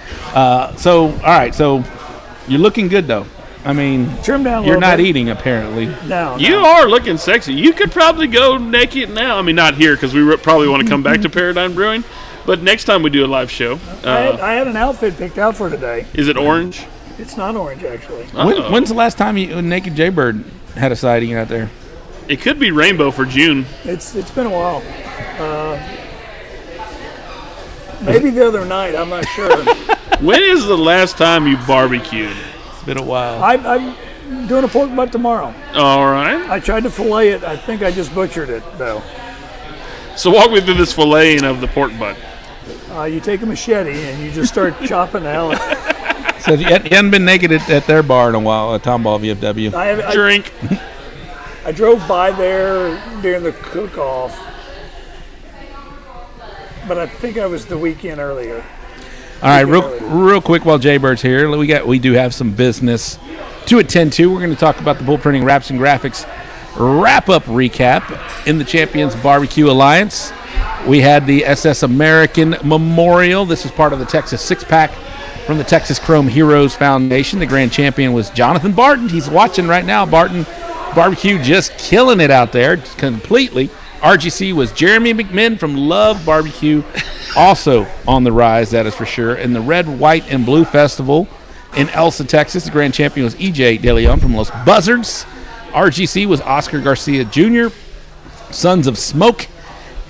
So, all right. So, you're looking good, though. I mean, trim down a you're little not bit. eating, apparently. No. You are looking sexy. You could probably go naked now. I mean, not here because we probably want to come back to Paradigm Brewing. But next time we do a live show. I had an outfit picked out for today. Is it orange? It's not orange, actually. When's the last time Naked Jaybird had a sighting out there? It could be rainbow for June. It's been a while. Maybe the other night. I'm not sure. When is the last time you barbecued? It's been a while. I'm doing a pork butt tomorrow. All right. I tried to fillet it. I think I just butchered it, though. So walk me through this filleting of the pork butt. You take a machete and you just start chopping the hell out. So you hadn't been naked at their bar in a while, Tomball VFW. Drink. I drove by there during the cook-off, but I think I was the weekend earlier. All right, real quick while Jaybird's here, we do have some business to attend to. We're going to talk about the Bull Printing Wraps and Graphics wrap-up recap in the Champions Barbecue Alliance. We had the SS American Memorial. This is part of the Texas Six-Pack from the Texas Chrome Heroes Foundation. The grand champion was Jonathan Barton. He's watching right now. Barton Barbecue just killing it out there completely. RGC was Jeremy McMinn from Love Barbecue, also on the rise, that is for sure. In the Red, White, and Blue Festival in Elsa, Texas, the grand champion was EJ De Leon from Los Buzzards. RGC was Oscar Garcia Jr., Sons of Smoke,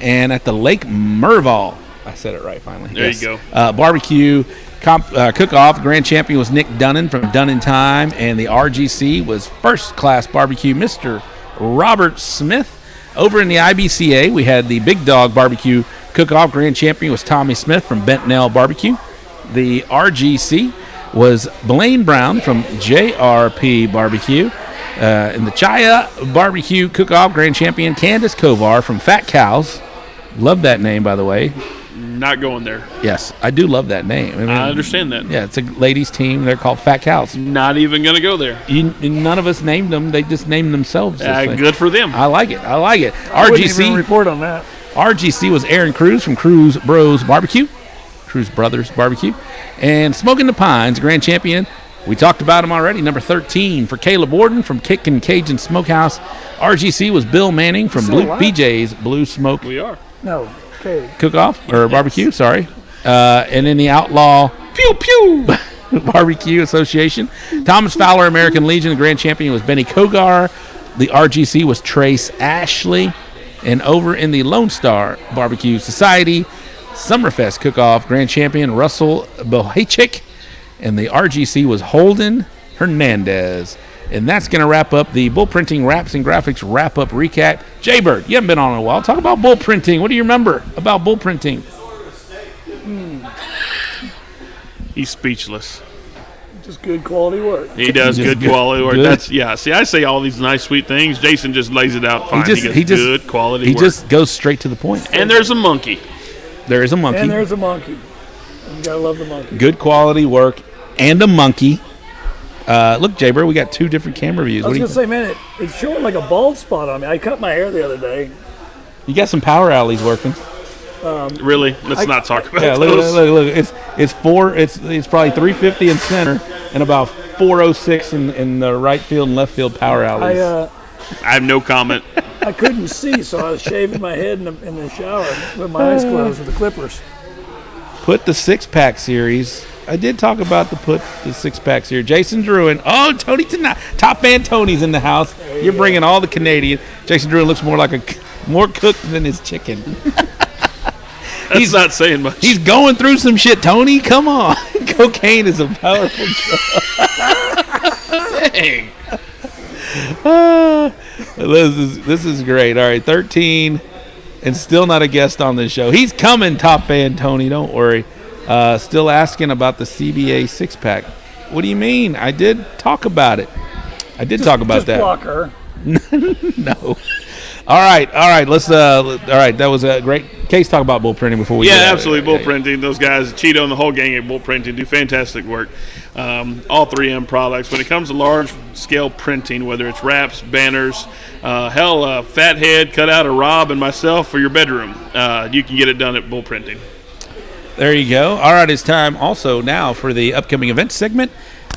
and at the Lake Merval. I said it right finally. There you go. Barbecue cook-off, grand champion was Nick Dunnan from Dunnan Time, and the RGC was first-class barbecue, Mr. Robert Smith. Over in the IBCA, we had the Big Dog Barbecue cook-off, grand champion was Tommy Smith from Bentnell Barbecue. The RGC was Blaine Brown from JRP Barbecue. In the Chaya Barbecue cook-off, grand champion Candace Kovar from Fat Cows. Love that name, by the way. Not going there. Yes, I do love that name. I understand that. Yeah, it's a ladies' team. They're called Fat Cows. Not even going to go there. None of us named them. They just named themselves. Good for them. I like it. I wouldn't even report on that. RGC was Aaron Cruz from Cruz Bros Barbecue. Cruz Brothers Barbecue. And Smokin' the Pines, grand champion. We talked about him already. Number 13 for Caleb Borden from Kickin' Cajun Smokehouse. RGC was Bill Manning from BJ's Blue Smoke. We are. No. Okay. Cook-off or barbecue, sorry. And in the Outlaw Pew Pew Barbecue Association, Thomas Fowler American Legion, the grand champion was Benny Kogar. The RGC was Trace Ashley. And over in the Lone Star Barbecue Society, Summerfest Cook-off, grand champion Russell Bohachik. And the RGC was Holden Hernandez. And that's going to wrap up the Bull Printing Wraps and Graphics wrap-up recap. Jaybird, you haven't been on in a while. Talk about bull printing. What do you remember about bull printing? He's speechless. Just good quality work. He does good quality work. See, I say all these nice, sweet things. Jason just lays it out fine. He gets good quality work. He just goes straight to the point. And there's a monkey. There is a monkey. And there's a monkey. You gotta love the monkey. Good quality work and a monkey. Look, Jaybird, we got two different camera views. I was going to say, man, it's showing like a bald spot on me. I cut my hair the other day. You got some power alleys working. Really? Let's not talk about those. Look. It's probably 350 in center and about 406 in the right field and left field power alleys. I have no comment. I couldn't see, so I was shaving my head in the shower with my eyes closed with the clippers. Put the six-pack series. I did talk about the six-packs here. Jason Druin. Oh, Tony tonight. Top man Tony's in the house. You're bringing all the Canadian. Jason Druin looks more cooked than his chicken. He's not saying much. He's going through some shit, Tony. Come on. Cocaine is a powerful drug. Dang. This is great. All right, 13 and still not a guest on this show. He's coming, top fan Tony. Don't worry. Still asking about the CBA six-pack. What do you mean? I did talk about it. I did talk about that. Block her. No. All right. Let's. All right, that was a great case. Talk about bull printing before we. Yeah, absolutely. Bull printing. Those guys, Cheeto and the whole gang at bull printing, do fantastic work. All 3M products. When it comes to large scale printing, whether it's wraps, banners, fathead, cut out of Rob and myself for your bedroom, you can get it done at bull printing. There you go. All right, it's time also now for the upcoming event segment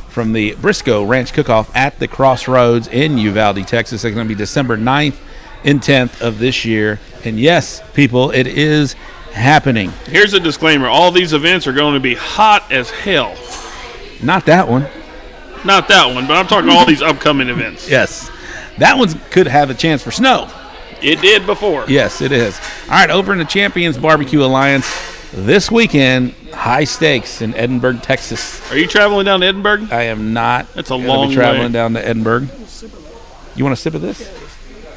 from the Briscoe Ranch Cook-Off at the Crossroads in Uvalde, Texas. It's going to be December 9th and 10th of this year. And yes, people, it is happening. Here's a disclaimer. All these events are going to be hot as hell. Not that one. Not that one, but I'm talking all these upcoming events. Yes. That one could have a chance for snow. It did before. Yes, it is. All right, over in the Champions Barbecue Alliance, this weekend, high stakes in Edinburgh, Texas. Are you traveling down to Edinburgh? I am not. That's a long way. Traveling down to Edinburgh. You want a sip of this?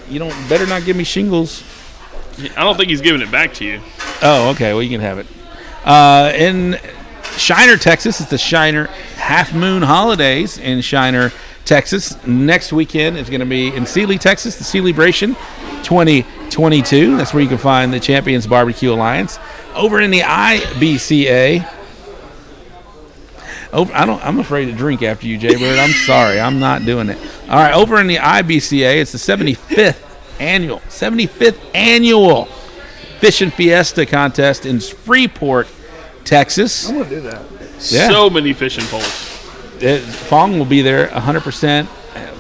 You better not give me shingles. I don't think he's giving it back to you. Oh, okay. Well, you can have it. In Shiner, Texas, it's the Shiner Half Moon Holidays in Shiner, Texas. Next weekend is going to be in Sealy, Texas, the Celebration 2022. That's where you can find the Champions Barbecue Alliance. Over in the IBCA. I'm afraid to drink after you, Jay Bird. I'm sorry. I'm not doing it. All right, over in the IBCA, it's the 75th annual Fish and Fiesta contest in Freeport, Texas. I'm going to do that. Yeah. So many fishing poles. Fong will be there 100%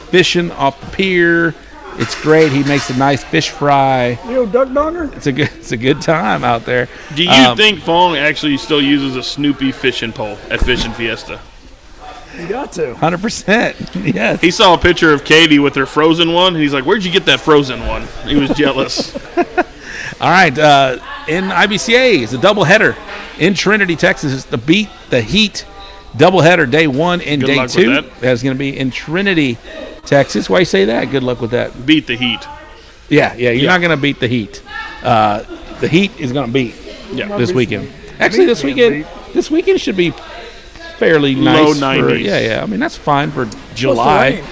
fishing off the pier. It's great. He makes a nice fish fry. You know, duck donger? It's a good time out there. Do you think Fong actually still uses a Snoopy fishing pole at Fish and Fiesta? You got to. 100%. Yes. He saw a picture of Katie with her frozen one. And he's like, "Where'd you get that frozen one?" He was jealous. All right. In IBCA, it's a doubleheader in Trinity, Texas. It's the Beat the Heat doubleheader, day 1 and day 2. That's going to be in Trinity, Texas. Why you say that? Good luck with that. Beat the heat. Yeah. You're not going to beat the heat. The heat is going to beat this weekend. Actually, this weekend should be fairly nice. Low 90s. I mean, that's fine for July.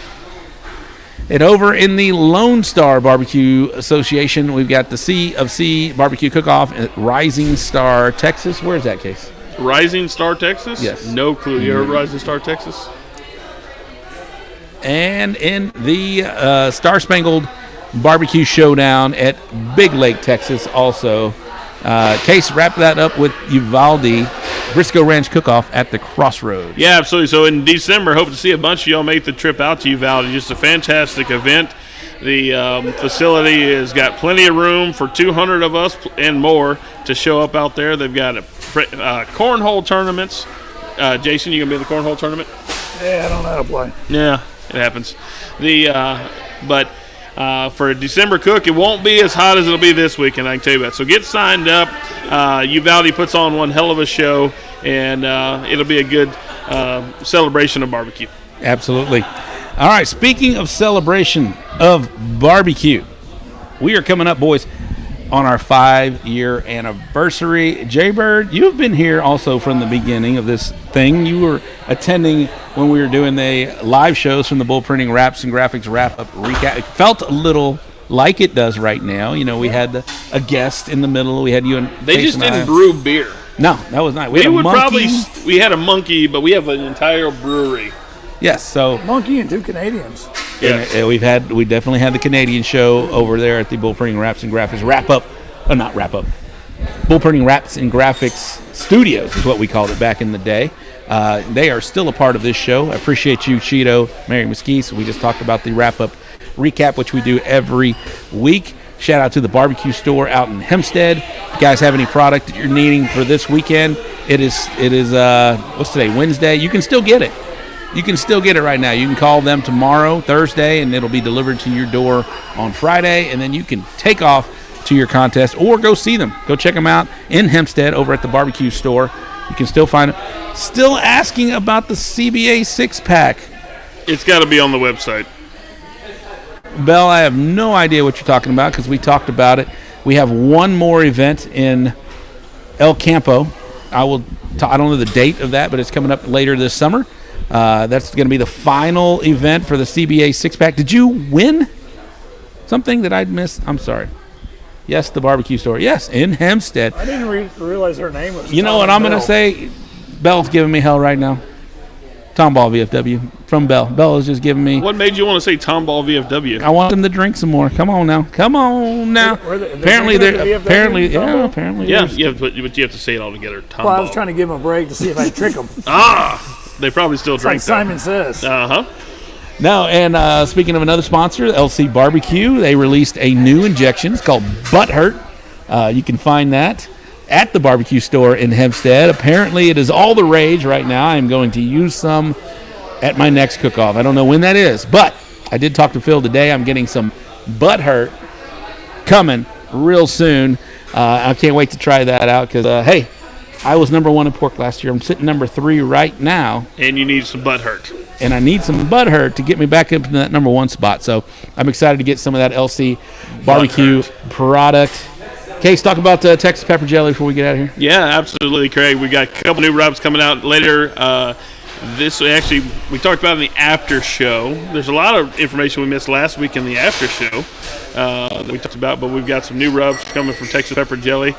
And over in the Lone Star Barbecue Association, we've got the Sea of C Barbecue Cook-Off at Rising Star, Texas. Where's that case? Rising Star, Texas? Yes. No clue. You heard Rising Star, Texas? And in the Star Spangled Barbecue Showdown at Big Lake, Texas, also. Case, wrap that up with Uvalde Briscoe Ranch Cook-Off at the Crossroads. Yeah, absolutely. So in December, hope to see a bunch of y'all make the trip out to Uvalde. Just a fantastic event. The facility has got plenty of room for 200 of us and more to show up out there. They've got cornhole tournaments. Jason, you going to be in the cornhole tournament? Yeah, I don't know how to play. Yeah, it happens. But for a December cook, it won't be as hot as it'll be this weekend, I can tell you that. So get signed up. Uvalde puts on one hell of a show, and it'll be a good celebration of barbecue. Absolutely. All right, speaking of celebration of barbecue, we are coming up, boys, on our 5-year anniversary. Jaybird, you've been here also from the beginning of this thing. You were attending when we were doing the live shows from the Bull Printing Wraps and Graphics Wrap-Up Recap. It felt a little like it does right now. You know, we had a guest in the middle. We had you and they just didn't brew beer. No, that was not. We had a monkey, but we have an entire brewery. Yes, so monkey and 2 Canadians. Yes. We definitely had the Canadian show over there at the Bull Printing Wraps and Graphics Bull Printing Wraps and Graphics Studios is what we called it back in the day. They are still a part of this show. I appreciate you, Cheeto, Mary Mesquise. We just talked about the wrap-up recap, which we do every week. Shout out to the barbecue store out in Hempstead. If you guys have any product that you're needing for this weekend, it is what's today, Wednesday? You can still get it. You can still get it right now. You can call them tomorrow, Thursday, and it'll be delivered to your door on Friday, and then you can take off to your contest, or go see them. Go check them out in Hempstead over at the barbecue store. You can still find it. Still asking about the CBA 6-pack. It's got to be on the website. Bell, I have no idea what you're talking about because we talked about it. We have one more event in El Campo. I don't know the date of that, but it's coming up later this summer. That's going to be the final event for the CBA 6-pack. Did you win something that I'd missed? I'm sorry. Yes, the barbecue store. Yes, in Hempstead. I didn't realize her name was. You know what I'm going to say? Bell's giving me hell right now. Tomball VFW from Bell. Bell is just giving me. What made you want to say Tomball VFW? I want them to drink some more. Come on now. Apparently, Yeah, but you have to say it all together. Tomball. Well, I was trying to give them a break to see if I trick them. They probably still drink. Like Simon Says. No, and speaking of another sponsor, LC Barbecue, they released a new injection. It's called Butt Hurt. You can find that at the barbecue store in Hempstead. Apparently, it is all the rage right now. I'm going to use some at my next cook-off. I don't know when that is, but I did talk to Phil today. I'm getting some Butt Hurt coming real soon. I can't wait to try that out because, hey, I was number 1 in pork last year. I'm sitting number 3 right now. And you need some Butt Hurt. And I need some Butt Hurt to get me back up to that number 1 spot. So I'm excited to get some of that LC barbecue product. Case, talk about Texas pepper jelly before we get out of here. Yeah, absolutely, Craig. We got a couple new rubs coming out later. We talked about in the after show. There's a lot of information we missed last week in the after show that we talked about, but we've got some new rubs coming from Texas pepper jelly.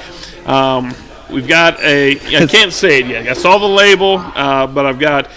We've got I can't say it yet. I saw the label, but I've got.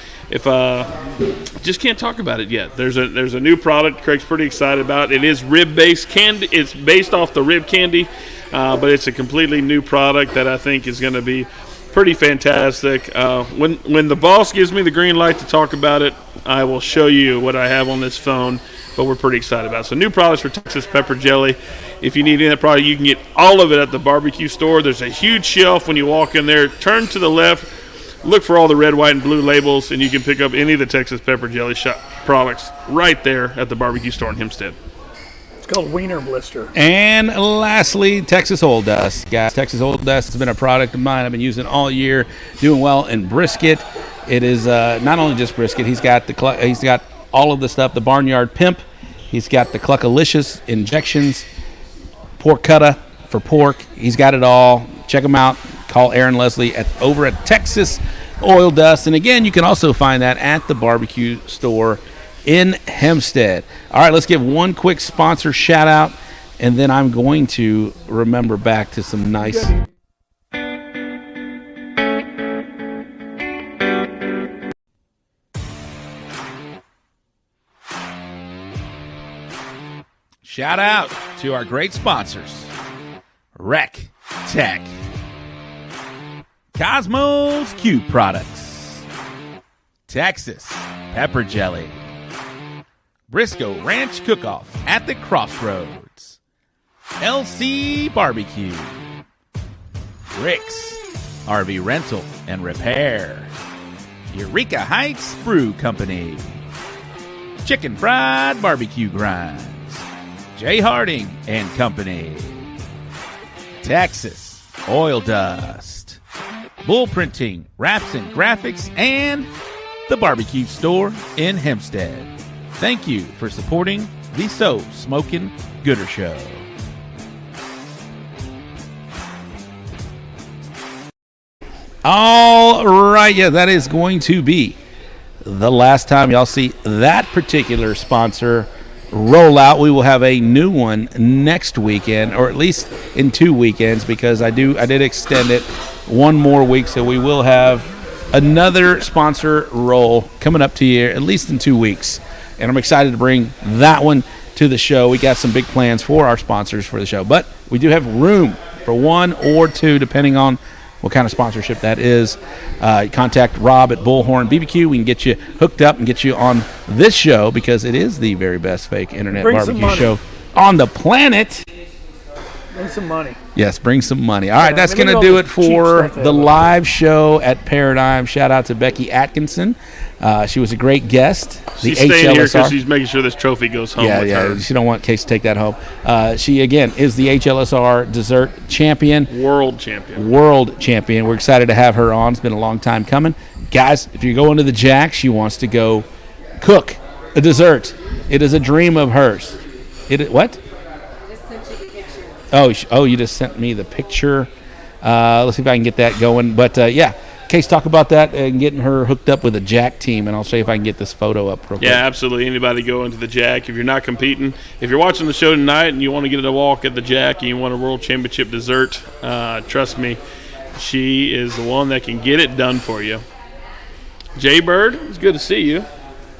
Just can't talk about it yet. There's a new product Craig's pretty excited about. It is rib-based candy. It's based off the rib candy, but it's a completely new product that I think is going to be pretty fantastic. When the boss gives me the green light to talk about it, I will show you what I have on this phone, but we're pretty excited about it. So new products for Texas pepper jelly. If you need any of that product, you can get all of it at the barbecue store. There's a huge shelf when you walk in there. Turn to the left. Look for all the red, white, and blue labels, and you can pick up any of the Texas Pepper Jelly shop products right there at the barbecue store in Hempstead. It's called Wiener Blister. And lastly, Texas Oil Dust. Guys, Texas Oil Dust has been a product of mine I've been using all year, doing well in brisket. It is not only just brisket. He's got all of the stuff, the Barnyard Pimp. He's got the Cluckalicious injections, pork cutta for pork. He's got it all. Check him out. Call Aaron Leslie over at Texas Oil Dust. And again, you can also find that at the barbecue store in Hempstead. All right, let's give one quick sponsor shout out, and then I'm going to remember back to some nice. Shout out to our great sponsors, Rec Tech, Cosmos Q Products, Texas Pepper Jelly, Briscoe Ranch Cook-Off at the Crossroads, LC Barbecue, Rick's RV Rental and Repair, Eureka Heights Brew Company, Chicken Fried Barbecue Grinds, Jay Harding and Company, Texas Oil Dust, Bull Printing, Wraps and Graphics, and the Barbecue Store in Hempstead. Thank you for supporting the So Smokin' Gooder Show. All right, yeah, that is going to be the last time y'all see that particular sponsor roll out. We will have a new one next weekend, or at least in 2 weekends, because I did extend it one more week, so we will have another sponsor roll coming up to you at least in 2 weeks, and I'm excited to bring that one to the show. We got some big plans for our sponsors for the show, but we do have room for 1 or 2 depending on what kind of sponsorship that is. Contact Rob at Bullhorn BBQ. We can get you hooked up and get you on this show, because it is the very best fake internet barbecue show on the planet. some money. Yes, bring some money. All right, that's maybe going to all do the it cheap for stuff they the have. live show at Paradigm. Shout out to Becky Atkinson. She was a great guest. She's staying here because she's making sure this trophy goes home with her. She don't want Case to take that home. She, again, is the HLSR Dessert Champion. World champion. World champion. We're excited to have her on. It's been a long time coming. Guys, if you're going to the Jack, she wants to go cook a dessert. It is a dream of hers. What? Oh, you just sent me the picture. Let's see if I can get that going. But, yeah, Case, talk about that and getting her hooked up with a Jack team, and I'll show you if I can get this photo up real quick. Yeah, absolutely. Anybody go into the Jack. If you're not competing, if you're watching the show tonight and you want to get a walk at the Jack and you want a World Championship dessert, trust me, she is the one that can get it done for you. Jay Bird, it's good to see you.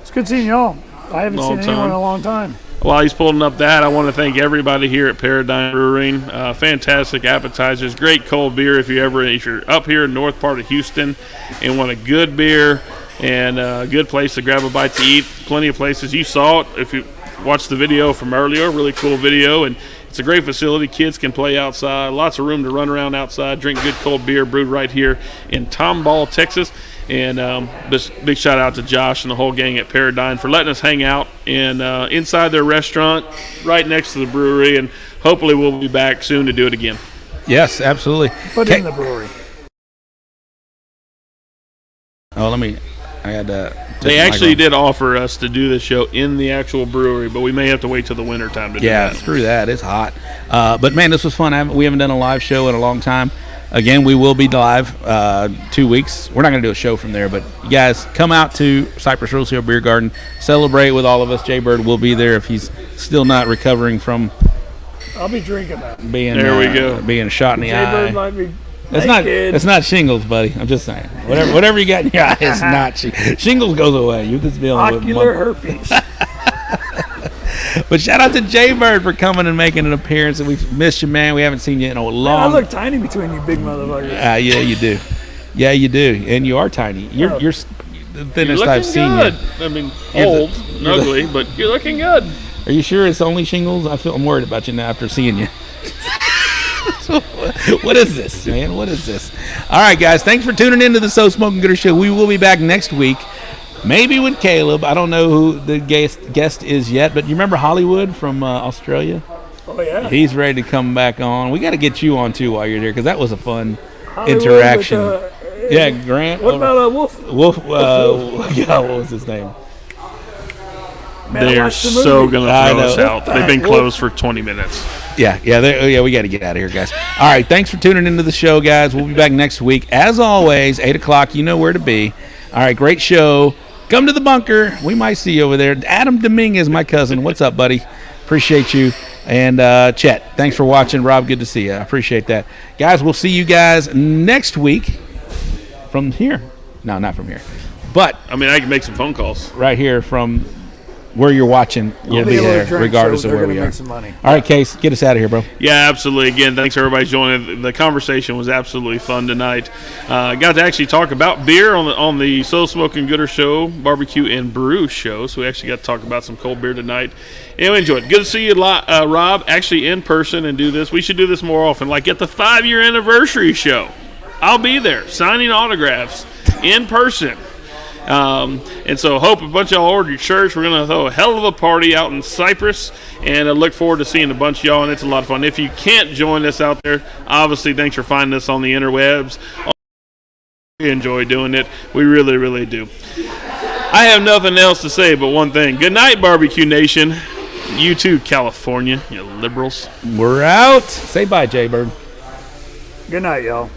It's good seeing y'all. I haven't Long seen anyone in time. a long time. While he's pulling up that, I want to thank everybody here at Paradigm Brewery. Fantastic appetizers, great cold beer. If you're up here in north part of Houston and want a good beer and a good place to grab a bite to eat, plenty of places. You saw it if you watched the video from earlier, really cool video, and it's a great facility. Kids can play outside, lots of room to run around outside, drink good cold beer brewed right here in Tomball, Texas. And just big shout out to Josh and the whole gang at Paradigm for letting us hang out inside their restaurant right next to the brewery. And hopefully we'll be back soon to do it again. Yes, absolutely. But in the brewery. Oh, I had to. They actually did offer us to do this show in the actual brewery, but we may have to wait till the winter time to do that. Yeah, screw that. It's hot. But, man, this was fun. We haven't done a live show in a long time. Again, we will be live 2 weeks. We're not going to do a show from there, but you guys come out to Cypress Rose Hill Beer Garden, celebrate with all of us. Jay Bird will be there if he's still not recovering from I'll be drinking that. being shot in the Jay eye. Bird might be. It's not shingles, buddy. I'm just saying. Whatever you got in your eye is not shingles. Goes away. You just dealing Ocular with herpes. But shout out to Jay Bird for coming and making an appearance. And we've missed you, man. We haven't seen you in a long. Man, I look tiny between you big motherfuckers. Yeah, you do. Yeah, you do. And you are tiny. You're the thinnest I've seen good. you. I mean, old and ugly, but you're looking good. Are you sure it's only shingles? I'm worried about you now after seeing you. What is this, man? What is this? All right, guys. Thanks for tuning in to the So Smokin' Gooder Show. We will be back next week. Maybe with Caleb. I don't know who the guest is yet, but you remember Hollywood from Australia? Oh, yeah. He's ready to come back on. We got to get you on, too, while you're there, because that was a fun Hollywood interaction. with, yeah, Grant. What about Wolf? Yeah, what was his name? Man, I They're watched the so movie. going to throw us out. They've been closed for 20 minutes. Yeah, we got to get out of here, guys. All right, thanks for tuning into the show, guys. We'll be back next week. As always, 8 o'clock, you know where to be. All right, great show. Come to the bunker. We might see you over there. Adam Dominguez, my cousin. What's up, buddy? Appreciate you. And Chet, thanks for watching. Rob, good to see you. I appreciate that. Guys, we'll see you guys next week from here. No, not from here. But I mean, I can make some phone calls. Right here from where you're watching, we'll be there regardless of where we are. All right, Case, get us out of here, bro. Yeah, absolutely. Again, thanks everybody joining. The conversation was absolutely fun tonight. Got to actually talk about beer on the So Smokin' Gooder Show, Barbecue and Brew Show. So we actually got to talk about some cold beer tonight. And we enjoyed it. Good to see you, Rob, actually in person and do this. We should do this more often. Like at the 5-year anniversary show, I'll be there signing autographs in person. And so hope a bunch of y'all ordered your shirts. We're going to throw a hell of a party out in Cypress, and I look forward to seeing a bunch of y'all, and it's a lot of fun. If you can't join us out there, obviously thanks for finding us on the interwebs. We enjoy doing it. We really, really do. I have nothing else to say but one thing. Good night, Barbecue Nation. You too, California, you liberals. We're out. Say bye, Jay Bird. Good night, y'all.